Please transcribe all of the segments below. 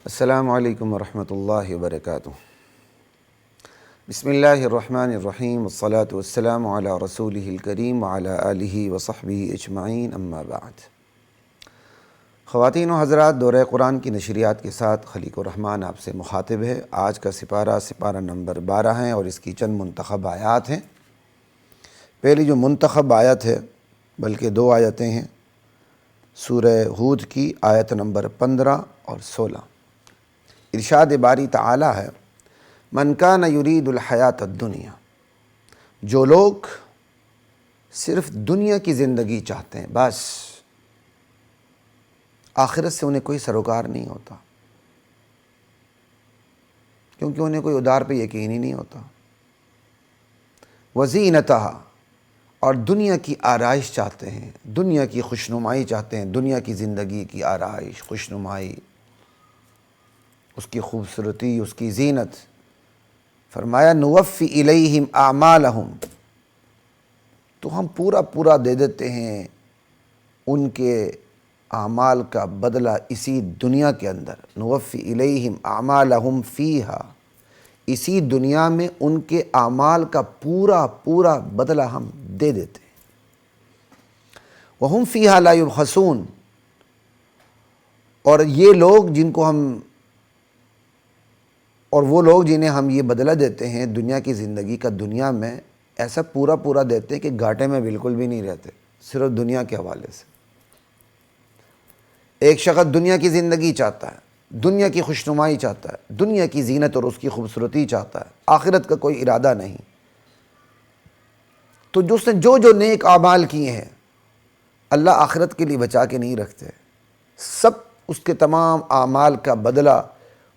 السلام علیکم ورحمۃ اللہ وبرکاتہ۔ بسم اللہ الرحمن الرحیم، والصلاة والسلام علی رسولہ الکریم وعلی آلہ وصحبہ اجمعین، اما بعد۔ خواتین و حضرات، دورہ قرآن کی نشریات کے ساتھ خلیق الرحمن آپ سے مخاطب ہے۔ آج کا سپارہ نمبر 12 ہے اور اس کی چند منتخب آیات ہیں۔ پہلی جو منتخب آیت ہے، بلکہ دو آیتیں ہیں، سورہ ہود کی آیت نمبر 15 اور 16۔ ارشاد باری تعالی ہے، من کان یرید الحیات الدنیا، جو لوگ صرف دنیا کی زندگی چاہتے ہیں، بس آخرت سے انہیں کوئی سروکار نہیں ہوتا، کیونکہ انہیں کوئی ادار پہ یقین ہی نہیں ہوتا۔ وزینتہا، اور دنیا کی آرائش چاہتے ہیں، دنیا کی خوشنمائی چاہتے ہیں، دنیا کی زندگی کی آرائش، خوشنمائی، اس کی خوبصورتی، اس کی زینت۔ فرمایا نوفی الیہم اعمالہم، تو ہم پورا دے دیتے ہیں ان کے اعمال کا بدلہ اسی دنیا کے اندر۔ نوفی الیہم اعمالہم فیہا، اسی دنیا میں ان کے اعمال کا پورا بدلہ ہم دے دیتے ہیں۔ وہم فیہا لا یبخسون، اور یہ لوگ اور وہ لوگ جنہیں ہم یہ بدلہ دیتے ہیں دنیا کی زندگی کا، دنیا میں ایسا پورا دیتے ہیں کہ گھاٹے میں بالکل بھی نہیں رہتے، صرف دنیا کے حوالے سے۔ ایک شخص دنیا کی زندگی چاہتا ہے، دنیا کی خوشنمائی چاہتا ہے، دنیا کی زینت اور اس کی خوبصورتی چاہتا ہے، آخرت کا کوئی ارادہ نہیں، تو اس نے جو نیک اعمال کیے ہیں اللہ آخرت کے لیے بچا کے نہیں رکھتے، سب اس کے تمام اعمال کا بدلہ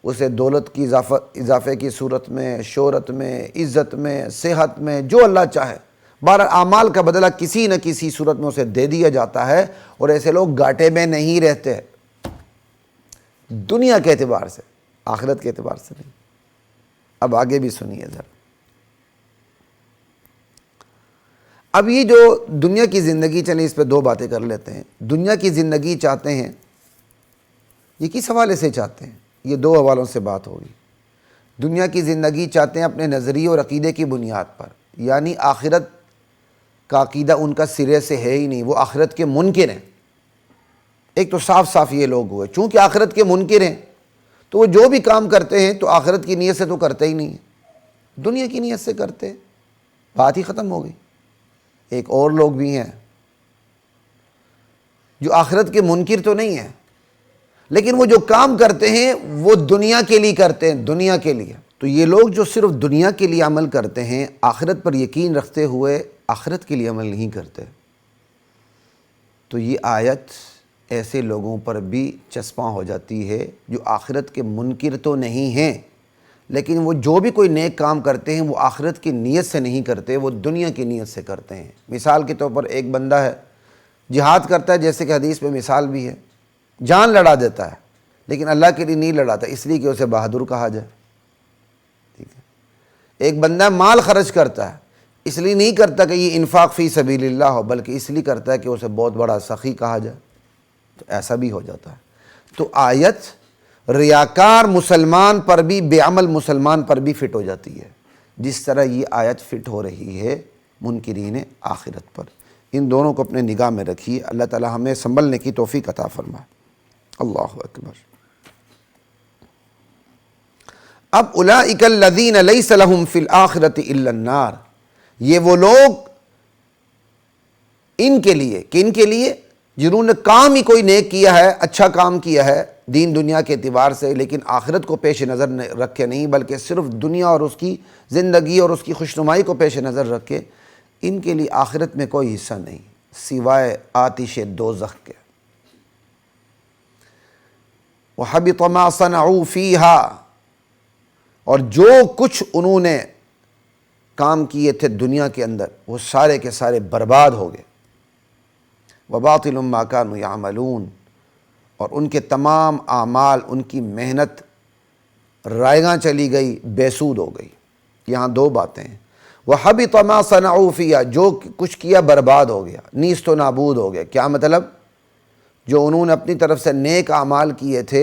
اسے دولت کی اضافے کی صورت میں، شہرت میں، عزت میں، صحت میں، جو اللہ چاہے، بہرحال اعمال کا بدلہ کسی نہ کسی صورت میں اسے دے دیا جاتا ہے، اور ایسے لوگ گھاٹے میں نہیں رہتے، دنیا کے اعتبار سے، آخرت کے اعتبار سے نہیں۔ اب آگے بھی سنیے ذرا۔ اب یہ جو دنیا کی زندگی، چلیں اس پہ دو باتیں کر لیتے ہیں۔ دنیا کی زندگی چاہتے ہیں، یہ کس حوالے سے چاہتے ہیں؟ یہ دو حوالوں سے بات ہوگی۔ دنیا کی زندگی چاہتے ہیں اپنے نظریے اور عقیدے کی بنیاد پر، یعنی آخرت کا عقیدہ ان کا سرے سے ہے ہی نہیں، وہ آخرت کے منکر ہیں۔ ایک تو صاف یہ لوگ ہوئے، چونکہ آخرت کے منکر ہیں تو وہ جو بھی کام کرتے ہیں تو آخرت کی نیت سے تو کرتے ہی نہیں ہیں، دنیا کی نیت سے کرتے ہیں، بات ہی ختم ہو گئی۔ ایک اور لوگ بھی ہیں جو آخرت کے منکر تو نہیں ہیں، لیکن وہ جو کام کرتے ہیں وہ دنیا کے لیے کرتے ہیں، دنیا کے لیے۔ تو یہ لوگ جو صرف دنیا کے لیے عمل کرتے ہیں، آخرت پر یقین رکھتے ہوئے آخرت کے لیے عمل نہیں کرتے، تو یہ آیت ایسے لوگوں پر بھی چسپاں ہو جاتی ہے جو آخرت کے منکر تو نہیں ہیں، لیکن وہ جو بھی کوئی نیک کام کرتے ہیں وہ آخرت کی نیت سے نہیں کرتے، وہ دنیا کی نیت سے کرتے ہیں۔ مثال کے طور پر ایک بندہ ہے، جہاد کرتا ہے، جیسے کہ حدیث میں مثال بھی ہے، جان لڑا دیتا ہے، لیکن اللہ کے لیے نہیں لڑاتا، اس لیے کہ اسے بہادر کہا جائے، ٹھیک ہے۔ ایک بندہ مال خرچ کرتا ہے، اس لیے نہیں کرتا کہ یہ انفاق فی سبیل اللہ ہو، بلکہ اس لیے کرتا ہے کہ اسے بہت بڑا سخی کہا جائے، تو ایسا بھی ہو جاتا ہے۔ تو آیت ریاکار مسلمان پر بھی، بے عمل مسلمان پر بھی فٹ ہو جاتی ہے، جس طرح یہ آیت فٹ ہو رہی ہے منکرین آخرت پر۔ ان دونوں کو اپنے نگاہ میں رکھیے، اللہ تعالی ہمیں سنبھلنے کی توفیق عطا فرمائے۔ اللہ اکبر۔ اب اولئک الذین لیس لہم فی الآخرۃ الا النار، یہ وہ لوگ، ان کے لیے، کن کے لیے؟ جنہوں نے کام ہی کوئی نیک کیا ہے، اچھا کام کیا ہے دین دنیا کے اعتبار سے، لیکن آخرت کو پیش نظر رکھے نہیں، بلکہ صرف دنیا اور اس کی زندگی اور اس کی خوشنمائی کو پیش نظر رکھے، ان کے لیے آخرت میں کوئی حصہ نہیں سوائے آتش دوزخ کے۔ وَحَبِطَ مَا صَنَعُوا فِيهَا، اور جو کچھ انہوں نے کام کیے تھے دنیا کے اندر وہ سارے کے سارے برباد ہو گئے۔ وَبَاطِلٌ مَا كَانُوا يَعْمَلُونَ، اور ان کے تمام اعمال، ان کی محنت رائیگاں چلی گئی، بے سود ہو گئی۔ یہاں دو باتیں ہیں، وَحَبِطَ مَا صَنَعُوا فِيهَا، جو کچھ کیا برباد ہو گیا، نیست و نابود ہو گیا۔ کیا مطلب؟ جو انہوں نے اپنی طرف سے نیک اعمال کیے تھے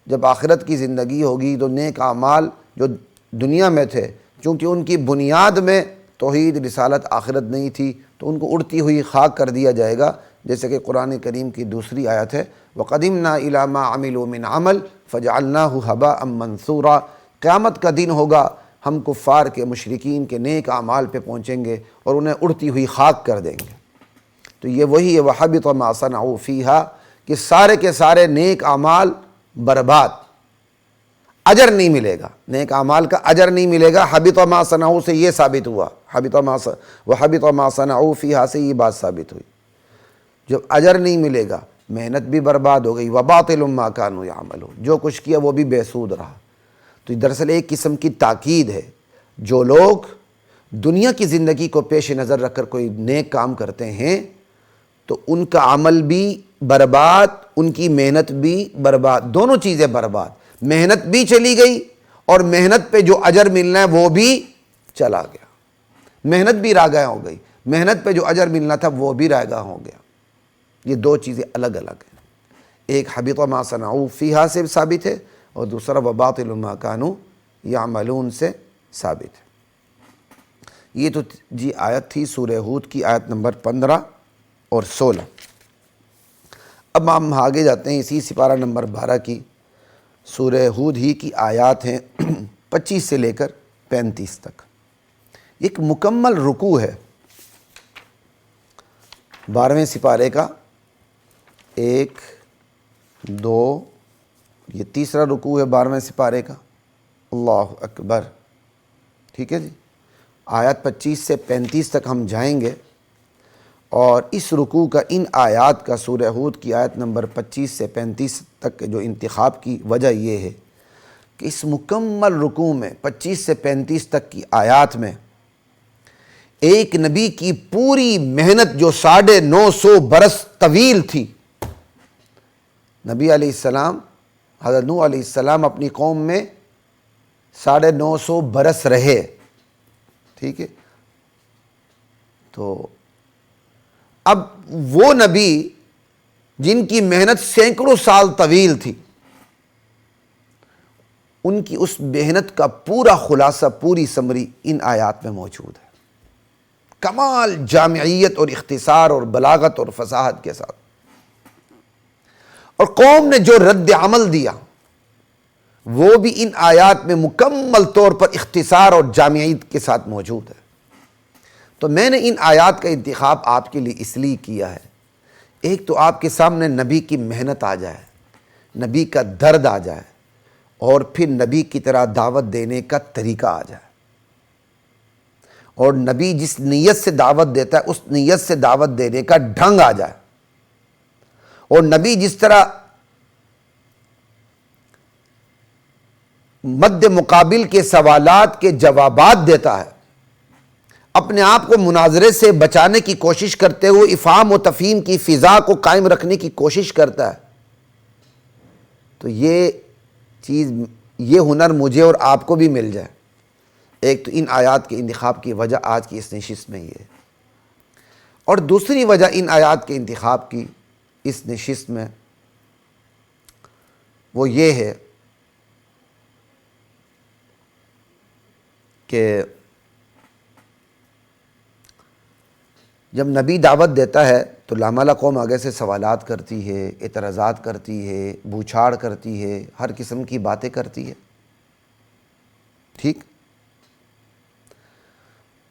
جب آخرت کی زندگی ہوگی تو نیک اعمال جو دنیا میں تھے، چونکہ ان کی بنیاد میں توحید، رسالت، آخرت نہیں تھی، تو ان کو اڑتی ہوئی خاک کر دیا جائے گا، جیسے کہ قرآن کریم کی دوسری آیت ہے وَقَدِمْنَا إِلَىٰ مَا عَمِلُوا مِنْ عَمَلٍ فَجَعَلْنَاهُ هَبَاءً مَنْثُورًا۔ قیامت کا دن ہوگا، ہم کفار کے، مشرکین کے نیک اعمال پہ پہنچیں گے اور انہیں اڑتی ہوئی خاک کر دیں گے۔ تو یہ وہی ہے وَحَبِطَ مَا صَنَعُوا فِيهَا، کہ سارے کے سارے نیک اعمال برباد، اجر نہیں ملے گا، نیک اعمال کا اجر نہیں ملے گا۔ حبط ما صنعوا سے یہ ثابت ہوا، وحبط ما صنعوا فیہا سے یہ بات ثابت ہوئی، جب اجر نہیں ملے گا محنت بھی برباد ہو گئی، وباطل ما کانوا یعملون، جو کچھ کیا وہ بھی بے سود رہا۔ تو دراصل ایک قسم کی تاکید ہے، جو لوگ دنیا کی زندگی کو پیش نظر رکھ کر کوئی نیک کام کرتے ہیں تو ان کا عمل بھی برباد، ان کی محنت بھی برباد، دونوں چیزیں برباد، محنت بھی چلی گئی اور محنت پہ جو اجر ملنا ہے وہ بھی چلا گیا، محنت بھی راگہ ہو گئی، محنت پہ جو اجر ملنا تھا وہ بھی راگہ ہو گیا۔ یہ دو چیزیں الگ الگ ہیں، ایک حبط ما صنعوا فیہا سے ثابت ہے اور دوسرا وباطل ما کانوا یعملون سے ثابت ہے۔ یہ تو جی آیت تھی سورہ ہود کی آیت نمبر 15 اور 16۔ اب ہم آگے جاتے ہیں اسی سپارہ نمبر 12 کی، سورہ ہود ہی کی آیات ہیں 25 سے لے کر 35 تک۔ ایک مکمل رکوع ہے 12ویں سپارے کا، 1 2، یہ تیسرا رکوع ہے 12ویں سپارے کا، اللہ اکبر، ٹھیک ہے جی۔ آیات 25 سے 35 تک ہم جائیں گے، اور اس رکوع کا، ان آیات کا، سورہ ہود کی آیت نمبر 25 سے 35 تک جو انتخاب کی وجہ یہ ہے کہ اس مکمل رکوع میں 25 سے 35 تک کی آیات میں ایک نبی کی پوری محنت جو 950 برس طویل تھی، نبی علیہ السلام، حضرت نوح علیہ السلام اپنی قوم میں 950 برس رہے، ٹھیک ہے۔ تو اب وہ نبی جن کی محنت سینکڑوں سال طویل تھی، ان کی اس محنت کا پورا خلاصہ، پوری سمری ان آیات میں موجود ہے، کمال جامعیت اور اختصار اور بلاغت اور فصاحت کے ساتھ۔ اور قوم نے جو رد عمل دیا وہ بھی ان آیات میں مکمل طور پر اختصار اور جامعیت کے ساتھ موجود ہے۔ تو میں نے ان آیات کا انتخاب آپ کے لیے اس لیے کیا ہے، ایک تو آپ کے سامنے نبی کی محنت آ جائے، نبی کا درد آ جائے، اور پھر نبی کی طرح دعوت دینے کا طریقہ آ جائے، اور نبی جس نیت سے دعوت دیتا ہے اس نیت سے دعوت دینے کا ڈھنگ آ جائے، اور نبی جس طرح مد مقابل کے سوالات کے جوابات دیتا ہے، اپنے آپ کو مناظرے سے بچانے کی کوشش کرتے ہوئے افہام و تفہیم کی فضا کو قائم رکھنے کی کوشش کرتا ہے، تو یہ چیز، یہ ہنر مجھے اور آپ کو بھی مل جائے۔ ایک تو ان آیات کے انتخاب کی وجہ آج کی اس نشست میں یہ ہے، اور دوسری وجہ ان آیات کے انتخاب کی اس نشست میں وہ یہ ہے کہ جب نبی دعوت دیتا ہے تو لامالہ قوم آگے سے سوالات کرتی ہے، اعتراضات کرتی ہے، بوچھاڑ کرتی ہے، ہر قسم کی باتیں کرتی ہے، ٹھیک۔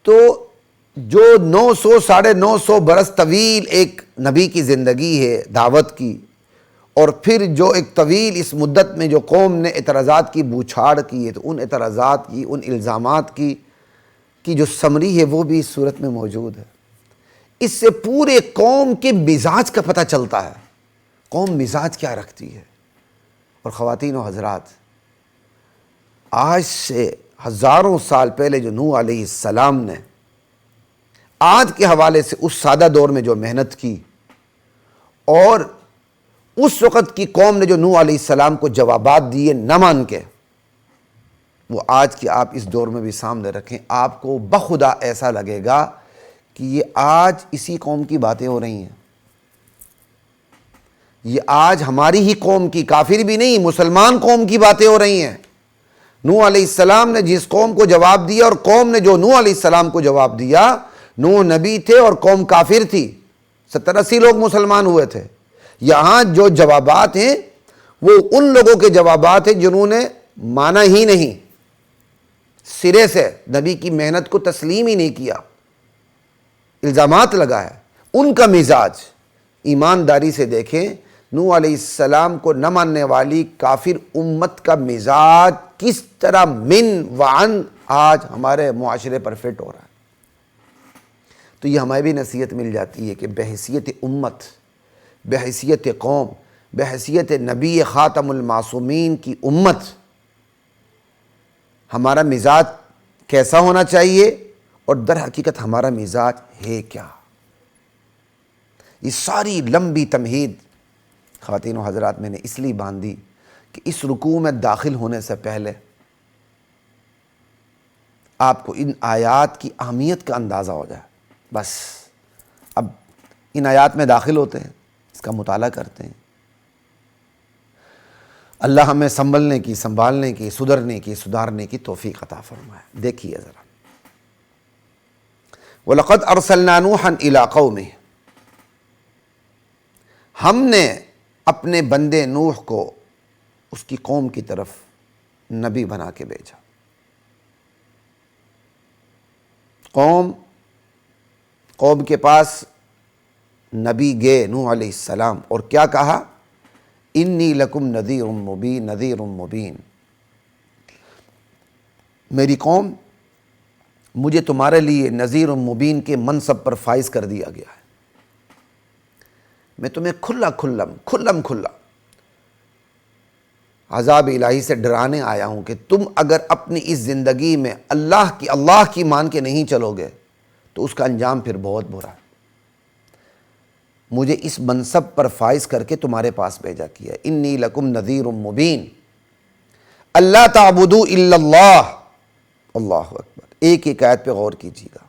تو جو 900 برس طویل ایک نبی کی زندگی ہے دعوت کی، اور پھر جو ایک طویل اس مدت میں جو قوم نے اعتراضات کی بوچھاڑ کی ہے، تو ان اعتراضات کی، ان الزامات کی جو سمری ہے وہ بھی اس صورت میں موجود ہے۔ اس سے پورے قوم کے مزاج کا پتہ چلتا ہے، قوم مزاج کیا رکھتی ہے۔ اور خواتین و حضرات، آج سے ہزاروں سال پہلے جو نوح علیہ السلام نے آج کے حوالے سے اس سادہ دور میں جو محنت کی، اور اس وقت کی قوم نے جو نوح علیہ السلام کو جوابات دیے نہ مان کے، وہ آج کی آپ اس دور میں بھی سامنے رکھیں، آپ کو بخدا ایسا لگے گا کہ یہ آج اسی قوم کی باتیں ہو رہی ہیں، یہ آج ہماری ہی قوم کی، کافر بھی نہیں، مسلمان قوم کی باتیں ہو رہی ہیں۔ نوح علیہ السلام نے جس قوم کو جواب دیا اور قوم نے جو نوح علیہ السلام کو جواب دیا، نوح نبی تھے اور قوم کافر تھی، 70-80 لوگ مسلمان ہوئے تھے۔ یہاں جو جوابات ہیں وہ ان لوگوں کے جوابات ہیں جنہوں نے مانا ہی نہیں، سرے سے نبی کی محنت کو تسلیم ہی نہیں کیا، الزامات لگایا۔ ان کا مزاج ایمانداری سے دیکھیں، نوح علیہ السلام کو نہ ماننے والی کافر امت کا مزاج کس طرح من وعن آج ہمارے معاشرے پر فٹ ہو رہا ہے۔ تو یہ ہمیں بھی نصیحت مل جاتی ہے کہ بحیثیت امت، بحیثیت قوم، بحیثیت نبی خاتم المعصومین کی امت، ہمارا مزاج کیسا ہونا چاہیے اور در حقیقت ہمارا مزاج ہے کیا۔ یہ ساری لمبی تمہید خواتین و حضرات میں نے اس لیے باندھی کہ اس رکوع میں داخل ہونے سے پہلے آپ کو ان آیات کی اہمیت کا اندازہ ہو جائے۔ بس اب ان آیات میں داخل ہوتے ہیں، اس کا مطالعہ کرتے ہیں۔ اللہ ہمیں سنبھلنے کی، سنبھالنے کی، سدھرنے کی، سدھارنے کی توفیق عطا فرمائے۔ دیکھیے ذرا، وَلَقَدْ أَرْسَلْنَا نُوحًا إِلَىٰ قَوْمِهِ، ہم نے اپنے بندے نوح کو اس کی قوم کی طرف نبی بنا کے بھیجا۔ قوم کے پاس نبی گئے نوح علیہ السلام، اور کیا کہا؟ انی لکم نذیر مبین، نذیر مبین، میری قوم، مجھے تمہارے لیے نذیر مبین کے منصب پر فائز کر دیا گیا ہے۔ میں تمہیں کھلم کھلا عذاب الہی سے ڈرانے آیا ہوں کہ تم اگر اپنی اس زندگی میں اللہ کی مان کے نہیں چلو گے تو اس کا انجام پھر بہت برا ہے۔ مجھے اس منصب پر فائز کر کے تمہارے پاس بھیجا کیا ہے۔ انی لکم نذیر مبین، اللہ تعبدوا الا اللہ، اللہ اکبر۔ ایک ایک آیت پہ غور کیجیے گا،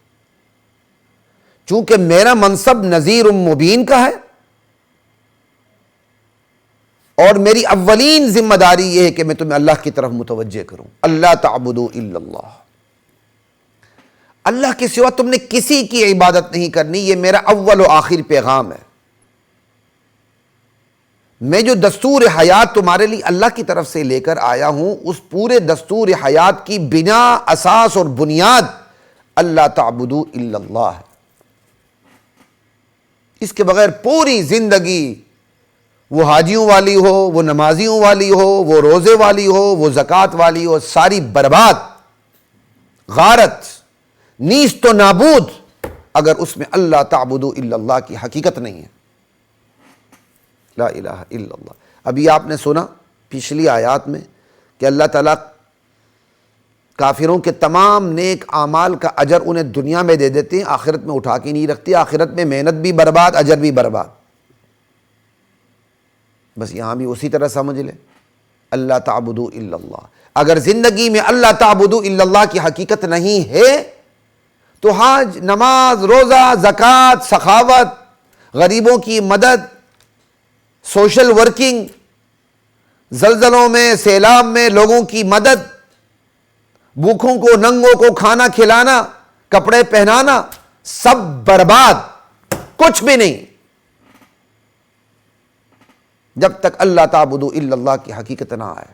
چونکہ میرا منصب نذیر مبین کا ہے اور میری اولین ذمہ داری یہ ہے کہ میں تمہیں اللہ کی طرف متوجہ کروں۔ اللہ تعبدوا الا اللہ، اللہ کے سوا تم نے کسی کی عبادت نہیں کرنی، یہ میرا اول و آخر پیغام ہے۔ میں جو دستور حیات تمہارے لیے اللہ کی طرف سے لے کر آیا ہوں، اس پورے دستور حیات کی بنا، اساس اور بنیاد اللہ تعبدوا الا اللہ ہے۔ اس کے بغیر پوری زندگی، وہ حاجیوں والی ہو، وہ نمازیوں والی ہو، وہ روزے والی ہو، وہ زکوٰۃ والی ہو، ساری برباد، غارت، نیست و نابود، اگر اس میں اللہ تعبدوا الا اللہ کی حقیقت نہیں ہے۔ لا الہ الا اللہ۔ ابھی آپ نے سنا پچھلی آیات میں کہ اللہ تعالیٰ کافروں کے تمام نیک اعمال کا اجر انہیں دنیا میں دے دیتے ہیں، آخرت میں اٹھا کے نہیں رکھتے، آخرت میں محنت بھی برباد، اجر بھی برباد۔ بس یہاں بھی اسی طرح سمجھ لیں، اللہ تعبدوا الا اللہ۔ اگر زندگی میں اللہ تعبدوا الا اللہ کی حقیقت نہیں ہے تو حج، نماز، روزہ، زکوٰۃ، سخاوت، غریبوں کی مدد، سوشل ورکنگ، زلزلوں میں، سیلاب میں لوگوں کی مدد، بھوکھوں کو، ننگوں کو کھانا کھلانا، کپڑے پہنانا، سب برباد، کچھ بھی نہیں، جب تک اللہ تعبدوا الا اللہ کی حقیقت نہ آئے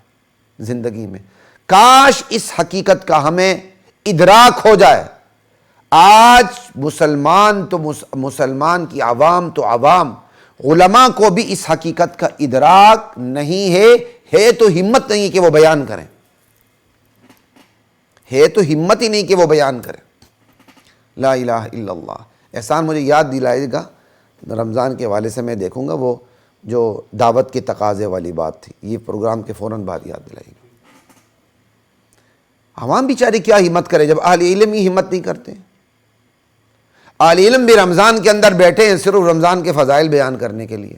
زندگی میں۔ کاش اس حقیقت کا ہمیں ادراک ہو جائے۔ آج مسلمان کی عوام تو عوام، علماء کو بھی اس حقیقت کا ادراک نہیں ہے تو ہمت نہیں کہ وہ بیان کریں، ہے تو ہمت ہی نہیں کہ وہ بیان کریں۔ لا الہ الا اللہ۔ احسان مجھے یاد دلائے گا، رمضان کے حوالے سے میں دیکھوں گا وہ جو دعوت کے تقاضے والی بات تھی، یہ پروگرام کے فوراً بعد یاد دلائے گا۔ عوام بیچاری کیا ہمت کرے جب اہل علم ہی ہمت نہیں کرتے۔ اہل علم بھی رمضان کے اندر بیٹھے ہیں صرف رمضان کے فضائل بیان کرنے کے لیے،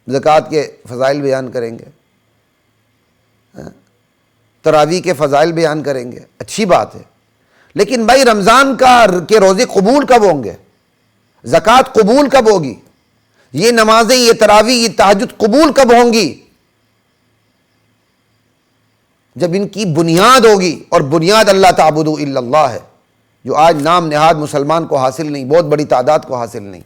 زکوٰۃ کے فضائل بیان کریں گے، تراویح کے فضائل بیان کریں گے، اچھی بات ہے، لیکن بھائی رمضان کے روزے قبول کب ہوں گے؟ زکوٰۃ قبول کب ہوگی؟ یہ نمازیں، یہ تراویح، یہ تہجد قبول کب ہوں گی؟ جب ان کی بنیاد ہوگی، اور بنیاد اللہ تعبدوا الا اللہ ہے، جو آج نام نہاد مسلمان کو حاصل نہیں، بہت بڑی تعداد کو حاصل نہیں۔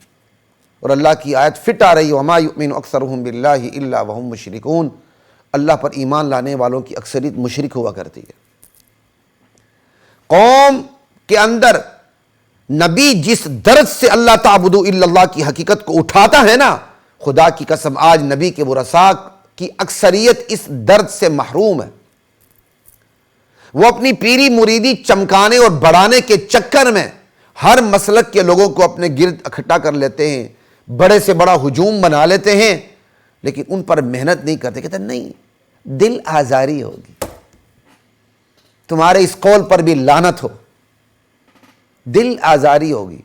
اور اللہ کی آیت فٹ آ رہی ہے، وما یؤمن اکثرهم باللہ الا وهم مشرکون، اللہ پر ایمان لانے والوں کی اکثریت مشرک ہوا کرتی ہے۔ قوم کے اندر نبی جس درد سے اللہ تعبدوا الا اللہ کی حقیقت کو اٹھاتا ہے نا، خدا کی قسم آج نبی کے ورثاء کی اکثریت اس درد سے محروم ہے۔ وہ اپنی پیری مریدی چمکانے اور بڑھانے کے چکر میں ہر مسلک کے لوگوں کو اپنے گرد اکٹھا کر لیتے ہیں، بڑے سے بڑا ہجوم بنا لیتے ہیں، لیکن ان پر محنت نہیں کرتے۔ کہتے ہیں نہیں، دل آزاری ہوگی، تمہارے اس قول پر بھی لعنت ہو، دل آزاری ہوگی۔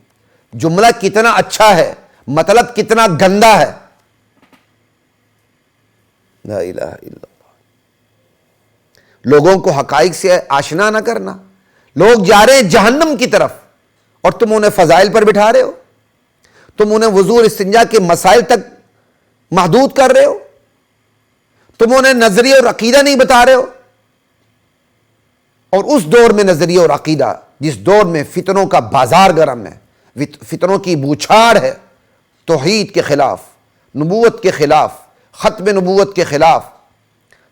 جملہ کتنا اچھا ہے، مطلب کتنا گندا ہے۔ لا الہ الا اللہ۔ لوگوں کو حقائق سے آشنا نہ کرنا۔ لوگ جا رہے ہیں جہنم کی طرف، اور تم انہیں فضائل پر بٹھا رہے ہو، تم انہیں وضو استنجا کے مسائل تک محدود کر رہے ہو، تم انہیں نظریہ اور عقیدہ نہیں بتا رہے ہو۔ اور اس دور میں نظریہ اور عقیدہ، جس دور میں فتنوں کا بازار گرم ہے، فتنوں کی بوچھاڑ ہے، توحید کے خلاف، نبوت کے خلاف، ختم نبوت کے خلاف،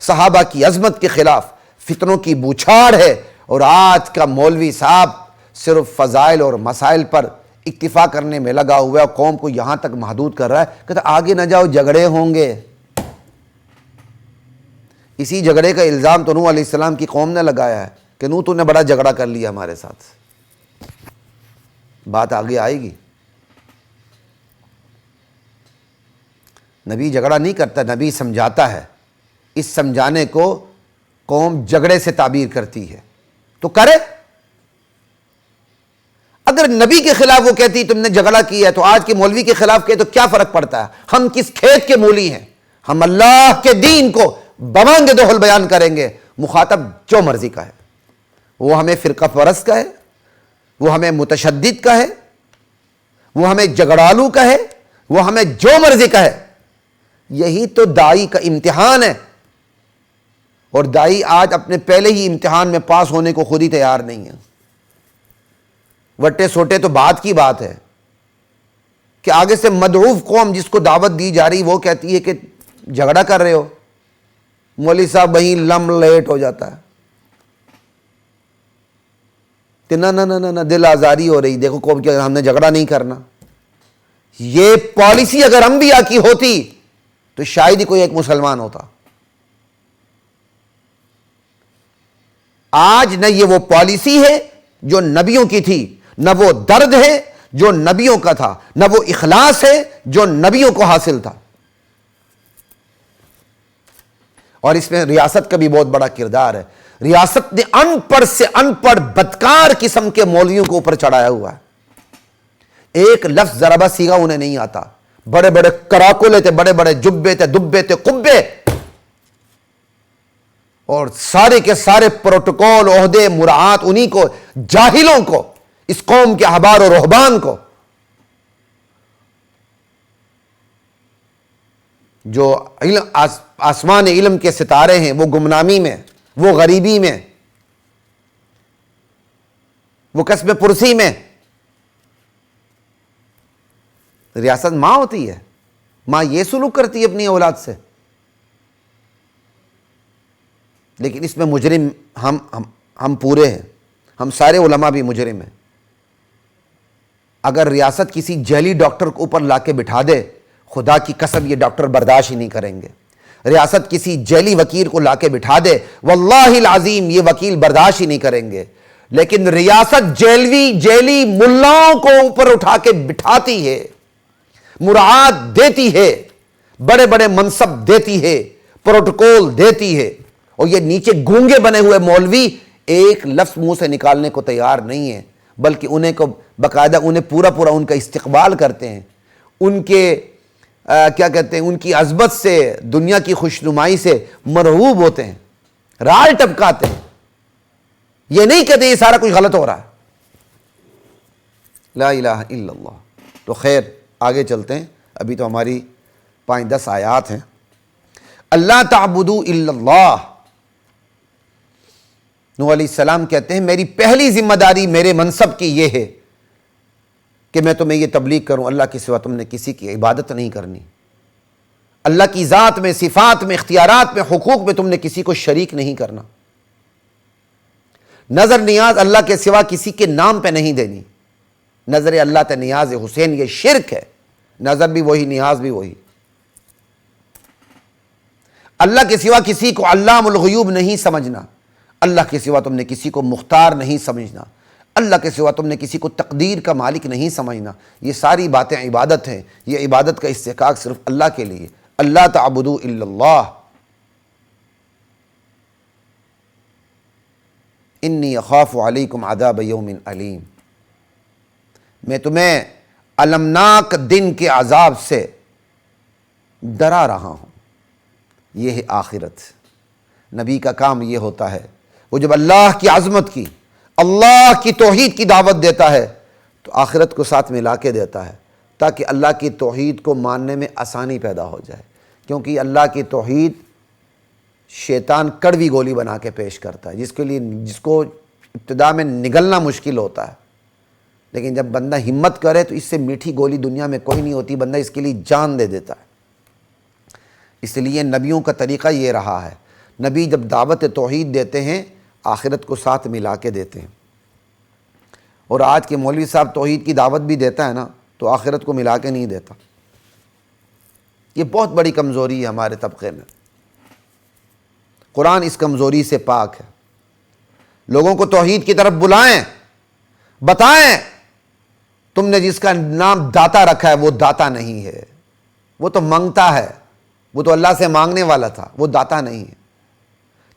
صحابہ کی عظمت کے خلاف فتنوں کی بوچھاڑ ہے، اور آج کا مولوی صاحب صرف فضائل اور مسائل پر اکتفا کرنے میں لگا ہوا ہے، قوم کو یہاں تک محدود کر رہا ہے، کہتا آگے نہ جاؤ جھگڑے ہوں گے۔ اسی جھگڑے کا الزام تو نوح علیہ السلام کی قوم نے لگایا ہے کہ نوح تو نے بڑا جھگڑا کر لیا ہمارے ساتھ۔ بات آگے آئے گی۔ نبی جھگڑا نہیں کرتا، نبی سمجھاتا ہے۔ اس سمجھانے کو قوم جھگڑے سے تعبیر کرتی ہے، تو کرے۔ اگر نبی کے خلاف وہ کہتی تم نے جھگڑا کیا ہے، تو آج کے مولوی کے خلاف کہے تو کیا فرق پڑتا ہے؟ ہم کس کھیت کے مولی ہیں؟ ہم اللہ کے دین کو بمانگ دوہل بیان کریں گے۔ مخاطب جو مرضی کا ہے، وہ ہمیں فرقہ پرست کا ہے، وہ ہمیں متشدد کا ہے، وہ ہمیں جھگڑالو کا ہے، وہ ہمیں جو مرضی کا ہے۔ یہی تو داعی کا امتحان ہے، اور داعی آج اپنے پہلے ہی امتحان میں پاس ہونے کو خود ہی تیار نہیں ہے۔ وٹے سوٹے تو بات کی بات ہے کہ آگے سے مدعوف قوم جس کو دعوت دی جا رہی وہ کہتی ہے کہ جھگڑا کر رہے ہو، مولوی صاحب وہیں لم لیٹ ہو جاتا ہے کہ نہ دل آزاری ہو رہی، دیکھو قوم کہ ہم نے جھگڑا نہیں کرنا۔ یہ پالیسی اگر انبیاء کی ہوتی تو شاید ہی کوئی ایک مسلمان ہوتا۔ آج نہ یہ وہ پالیسی ہے جو نبیوں کی تھی، نہ وہ درد ہے جو نبیوں کا تھا، نہ وہ اخلاص ہے جو نبیوں کو حاصل تھا۔ اور اس میں ریاست کا بھی بہت بڑا کردار ہے۔ ریاست نے ان پڑھ سے ان پڑھ بدکار قسم کے مولویوں کو اوپر چڑھایا ہوا ہے۔ ایک لفظ ضربہ سیغہ انہیں نہیں آتا، بڑے بڑے کراکلے تھے، بڑے بڑے جبے تھے، دبے تھے، قبے، اور سارے کے سارے پروٹوکول، عہدے، مراعات انہی کو، جاہلوں کو، اس قوم کے احبار و رہبان کو، جو آسمان علم کے ستارے ہیں، وہ گمنامی میں، وہ غریبی میں، وہ کسب پرسی میں۔ ریاست ماں ہوتی ہے، ماں یہ سلوک کرتی ہے اپنی اولاد سے، لیکن اس میں مجرم ہم پورے ہیں، ہم سارے علماء بھی مجرم ہیں۔ اگر ریاست کسی جعلی ڈاکٹر کو اوپر لا کے بٹھا دے، خدا کی قسم یہ ڈاکٹر برداشت ہی نہیں کریں گے۔ ریاست کسی جعلی وکیل کو لا کے بٹھا دے، واللہ العظیم یہ وکیل برداشت ہی نہیں کریں گے۔ لیکن ریاست جعلی ملاؤں کو اوپر اٹھا کے بٹھاتی ہے، مراعات دیتی ہے، بڑے بڑے منصب دیتی ہے، پروٹوکول دیتی ہے، اور یہ نیچے گونگے بنے ہوئے مولوی ایک لفظ منہ سے نکالنے کو تیار نہیں ہے، بلکہ انہیں کو باقاعدہ انہیں پورا ان کا استقبال کرتے ہیں، ان کے کیا کہتے ہیں، ان کی عظمت سے، دنیا کی خوشنمائی سے مرعوب ہوتے ہیں، رال ٹپکاتے ہیں۔ یہ نہیں کہتے یہ سارا کچھ غلط ہو رہا ہے۔ لا الہ الا اللہ۔ تو خیر آگے چلتے ہیں، ابھی تو ہماری 5-10 آیات ہیں. اللہ تعبدوا الا اللہ. نوح علیہ السلام کہتے ہیں میری پہلی ذمہ داری میرے منصب کی یہ ہے کہ میں تمہیں یہ تبلیغ کروں اللہ کے سوا تم نے کسی کی عبادت نہیں کرنی. اللہ کی ذات میں، صفات میں، اختیارات میں، حقوق میں تم نے کسی کو شریک نہیں کرنا. نظر نیاز اللہ کے سوا کسی کے نام پہ نہیں دینی. نظر اللہ تے نیاز حسین یہ شرک ہے. نظر بھی وہی، نیاز بھی وہی. اللہ کے سوا کسی کو علام الغیوب نہیں سمجھنا. اللہ کے سوا تم نے کسی کو مختار نہیں سمجھنا. اللہ کے سوا تم نے کسی کو تقدیر کا مالک نہیں سمجھنا. یہ ساری باتیں عبادت ہیں. یہ عبادت کا استحقاق صرف اللہ کے لیے. اللہ تعبدوا الا اللہ. انی اخاف علیکم عذاب یوم علیم. میں تمہیں المناک دن کے عذاب سے ڈرا رہا ہوں. یہ ہے آخرت. نبی کا کام یہ ہوتا ہے، وہ جب اللہ کی عظمت کی، اللہ کی توحید کی دعوت دیتا ہے تو آخرت کو ساتھ ملا کے دیتا ہے تاکہ اللہ کی توحید کو ماننے میں آسانی پیدا ہو جائے. کیونکہ اللہ کی توحید شیطان کڑوی گولی بنا کے پیش کرتا ہے، جس کو ابتدا میں نگلنا مشکل ہوتا ہے، لیکن جب بندہ ہمت کرے تو اس سے میٹھی گولی دنیا میں کوئی نہیں ہوتی. بندہ اس کے لیے جان دے دیتا ہے. اس لیے نبیوں کا طریقہ یہ رہا ہے. نبی جب دعوت توحید دیتے ہیں آخرت کو ساتھ ملا کے دیتے ہیں. اور آج کے مولوی صاحب توحید کی دعوت بھی دیتا ہے نا تو آخرت کو ملا کے نہیں دیتا. یہ بہت بڑی کمزوری ہے ہمارے طبقے میں. قرآن اس کمزوری سے پاک ہے. لوگوں کو توحید کی طرف بلائیں، بتائیں تم نے جس کا نام داتا رکھا ہے وہ داتا نہیں ہے، وہ تو منگتا ہے. وہ تو اللہ سے مانگنے والا تھا، وہ داتا نہیں ہے.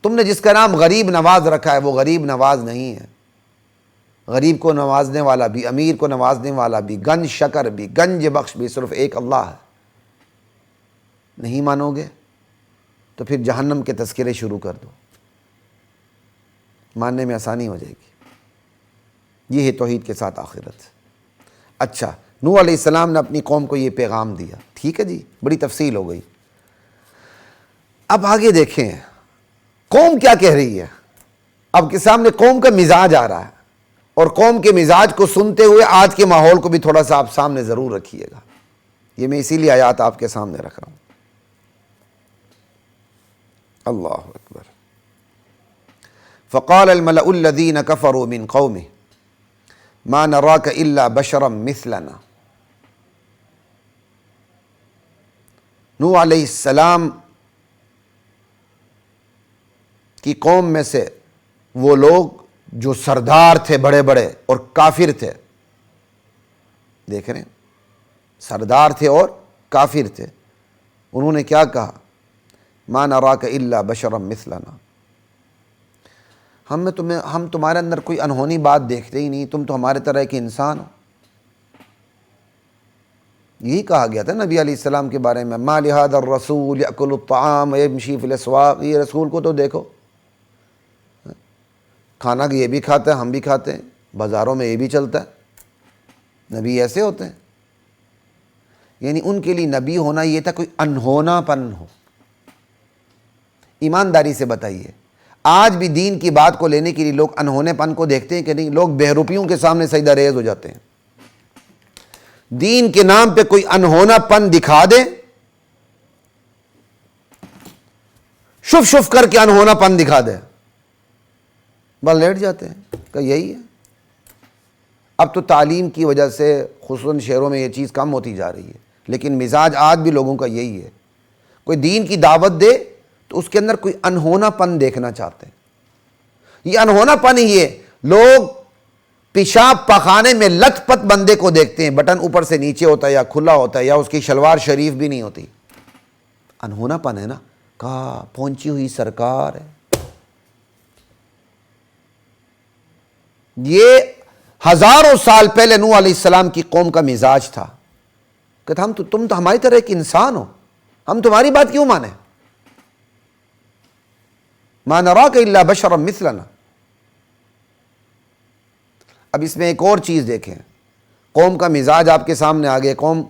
تم نے جس کا نام غریب نواز رکھا ہے وہ غریب نواز نہیں ہے. غریب کو نوازنے والا بھی، امیر کو نوازنے والا بھی، گنج شکر بھی، گنج بخش بھی صرف ایک اللہ ہے. نہیں مانو گے تو پھر جہنم کے تذکرے شروع کر دو، ماننے میں آسانی ہو جائے گی. یہ ہے توحید کے ساتھ آخرت. اچھا، نوح علیہ السلام نے اپنی قوم کو یہ پیغام دیا. ٹھیک ہے جی، بڑی تفصیل ہو گئی. اب آگے دیکھیں قوم کیا کہہ رہی ہے. اب کے سامنے قوم کا مزاج آ رہا ہے، اور قوم کے مزاج کو سنتے ہوئے آج کے ماحول کو بھی تھوڑا سا آپ سامنے ضرور رکھیے گا. یہ میں اسی لیے آیات آپ کے سامنے رکھ رہا ہوں. اللہ اکبر. فقال الملأ الذين كفروا من قومه ما نراك الا بشرا مثلنا. نوح علیہ السلام کی قوم میں سے وہ لوگ جو سردار تھے، بڑے بڑے اور کافر تھے. دیکھ رہے ہیں، سردار تھے اور کافر تھے. انہوں نے کیا کہا؟ ما نراک الا بشرا مثلنا. ہم تمہارے اندر کوئی انہونی بات دیکھتے ہی نہیں، تم تو ہمارے طرح کے انسان ہو. یہی کہا گیا تھا نبی علیہ السلام کے بارے میں، ما لہذا الرسول یأکل الطعام ویمشی فی الاسواق. یہ رسول کو تو دیکھو، کھانا یہ بھی کھاتا ہے، ہم بھی کھاتے ہیں، بازاروں میں یہ بھی چلتا ہے. نبی ایسے ہوتے ہیں؟ یعنی ان کے لیے نبی ہونا یہ تھا کوئی انہونا پن ہو. ایمانداری سے بتائیے، آج بھی دین کی بات کو لینے کے لیے لوگ انہونے پن کو دیکھتے ہیں کہ نہیں؟ لوگ بہروپیوں کے سامنے سجدہ ریز ہو جاتے ہیں. دین کے نام پہ کوئی انہونا پن دکھا دے، شف شف کر کے انہونا پن دکھا دے، بس لیٹ جاتے ہیں کہ یہی ہے. اب تو تعلیم کی وجہ سے خصوصاً شہروں میں یہ چیز کم ہوتی جا رہی ہے، لیکن مزاج آج بھی لوگوں کا یہی ہے. کوئی دین کی دعوت دے تو اس کے اندر کوئی انہونا پن دیکھنا چاہتے ہیں. یہ انہونا پن ہی ہے. لوگ پیشاب پخانے میں لت پت بندے کو دیکھتے ہیں، بٹن اوپر سے نیچے ہوتا ہے یا کھلا ہوتا ہے یا اس کی شلوار شریف بھی نہیں ہوتی. انہونا پن ہے نا، کہا پہنچی ہوئی سرکار ہے. یہ ہزاروں سال پہلے نوح علیہ السلام کی قوم کا مزاج تھا کہ تم تو ہماری طرح ایک انسان ہو، ہم تمہاری بات کیوں مانیں؟ ما نراک الا بشرا مثلنا. اب اس میں ایک اور چیز دیکھیں، قوم کا مزاج آپ کے سامنے آ گیا. قوم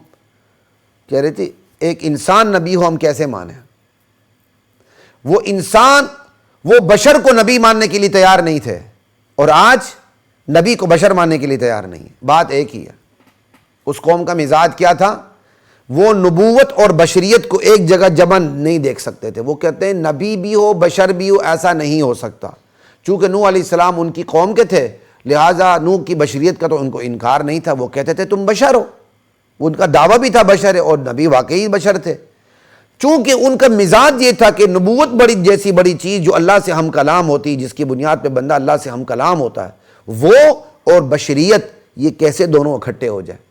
کہہ رہی تھی ایک انسان نبی ہو ہم کیسے مانیں؟ وہ انسان، وہ بشر کو نبی ماننے کے لیے تیار نہیں تھے، اور آج نبی کو بشر ماننے کے لیے تیار نہیں ہے۔ بات ایک ہی ہے۔ اس قوم کا مزاج کیا تھا؟ وہ نبوت اور بشریت کو ایک جگہ جمع نہیں دیکھ سکتے تھے۔ وہ کہتے ہیں نبی بھی ہو بشر بھی ہو، ایسا نہیں ہو سکتا۔ چونکہ نوح علیہ السلام ان کی قوم کے تھے، لہٰذا نوح کی بشریت کا تو ان کو انکار نہیں تھا۔ وہ کہتے تھے تم بشر ہو، ان کا دعویٰ بھی تھا بشر ہے، اور نبی واقعی بشر تھے۔ چونکہ ان کا مزاج یہ تھا کہ نبوت بڑی جیسی بڑی چیز جو اللہ سے ہم کلام ہوتی، جس کی بنیاد پہ بندہ اللہ سے ہم کلام ہوتا ہے، وہ اور بشریت یہ کیسے دونوں اکٹھے ہو جائے؟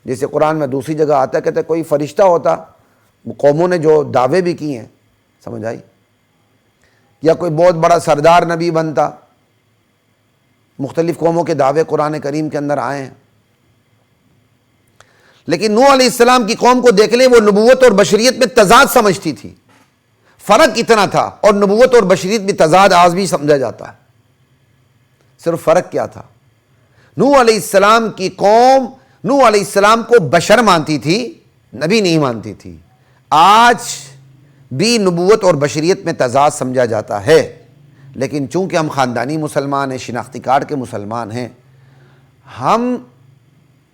جیسے قرآن میں دوسری جگہ آتا ہے، کہتا ہے کوئی فرشتہ ہوتا، قوموں نے جو دعوے بھی کیے ہیں، سمجھ آئی؟ یا کوئی بہت بڑا سردار نبی بنتا، مختلف قوموں کے دعوے قرآن کریم کے اندر آئے ہیں۔ لیکن نوح علیہ السلام کی قوم کو دیکھ لیں، وہ نبوت اور بشریت میں تضاد سمجھتی تھی، فرق اتنا تھا، اور نبوت اور بشریت میں تضاد آج بھی سمجھا جاتا ہے۔ صرف فرق کیا تھا؟ نوح علیہ السلام کی قوم نوح علیہ السلام کو بشر مانتی تھی، نبی نہیں مانتی تھی۔ آج بھی نبوت اور بشریت میں تضاد سمجھا جاتا ہے، لیکن چونکہ ہم خاندانی مسلمان ہیں، شناختی کارڈ کے مسلمان ہیں، ہم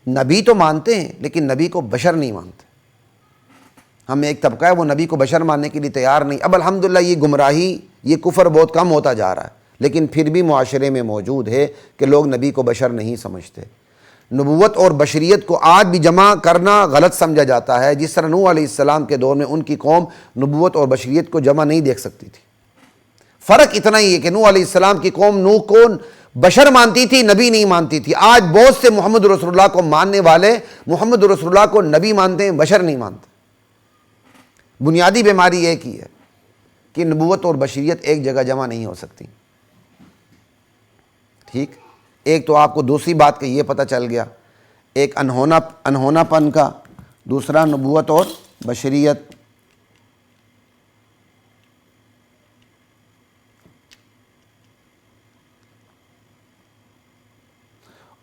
نبی تو مانتے ہیں لیکن نبی کو بشر نہیں مانتے۔ ہم ایک طبقہ ہے وہ نبی کو بشر ماننے کے لیے تیار نہیں۔ اب الحمدللہ یہ گمراہی، یہ کفر بہت کم ہوتا جا رہا ہے، لیکن پھر بھی معاشرے میں موجود ہے کہ لوگ نبی کو بشر نہیں سمجھتے۔ نبوت اور بشریت کو آج بھی جمع کرنا غلط سمجھا جاتا ہے، جس طرح نوح علیہ السلام کے دور میں ان کی قوم نبوت اور بشریت کو جمع نہیں دیکھ سکتی تھی۔ فرق اتنا ہی ہے کہ نوح علیہ السلام کی قوم نوح کو بشر مانتی تھی، نبی نہیں مانتی تھی۔ آج بہت سے محمد رسول اللہ کو ماننے والے محمد رسول اللہ کو نبی مانتے ہیں، بشر نہیں مانتے۔ بنیادی بیماری ایک ہی ہے کہ نبوت اور بشریت ایک جگہ جمع نہیں ہو سکتی۔ ٹھیک، ایک تو آپ کو دوسری بات کا یہ پتہ چل گیا، ایک انہونا پن کا، دوسرا نبوت اور بشریت۔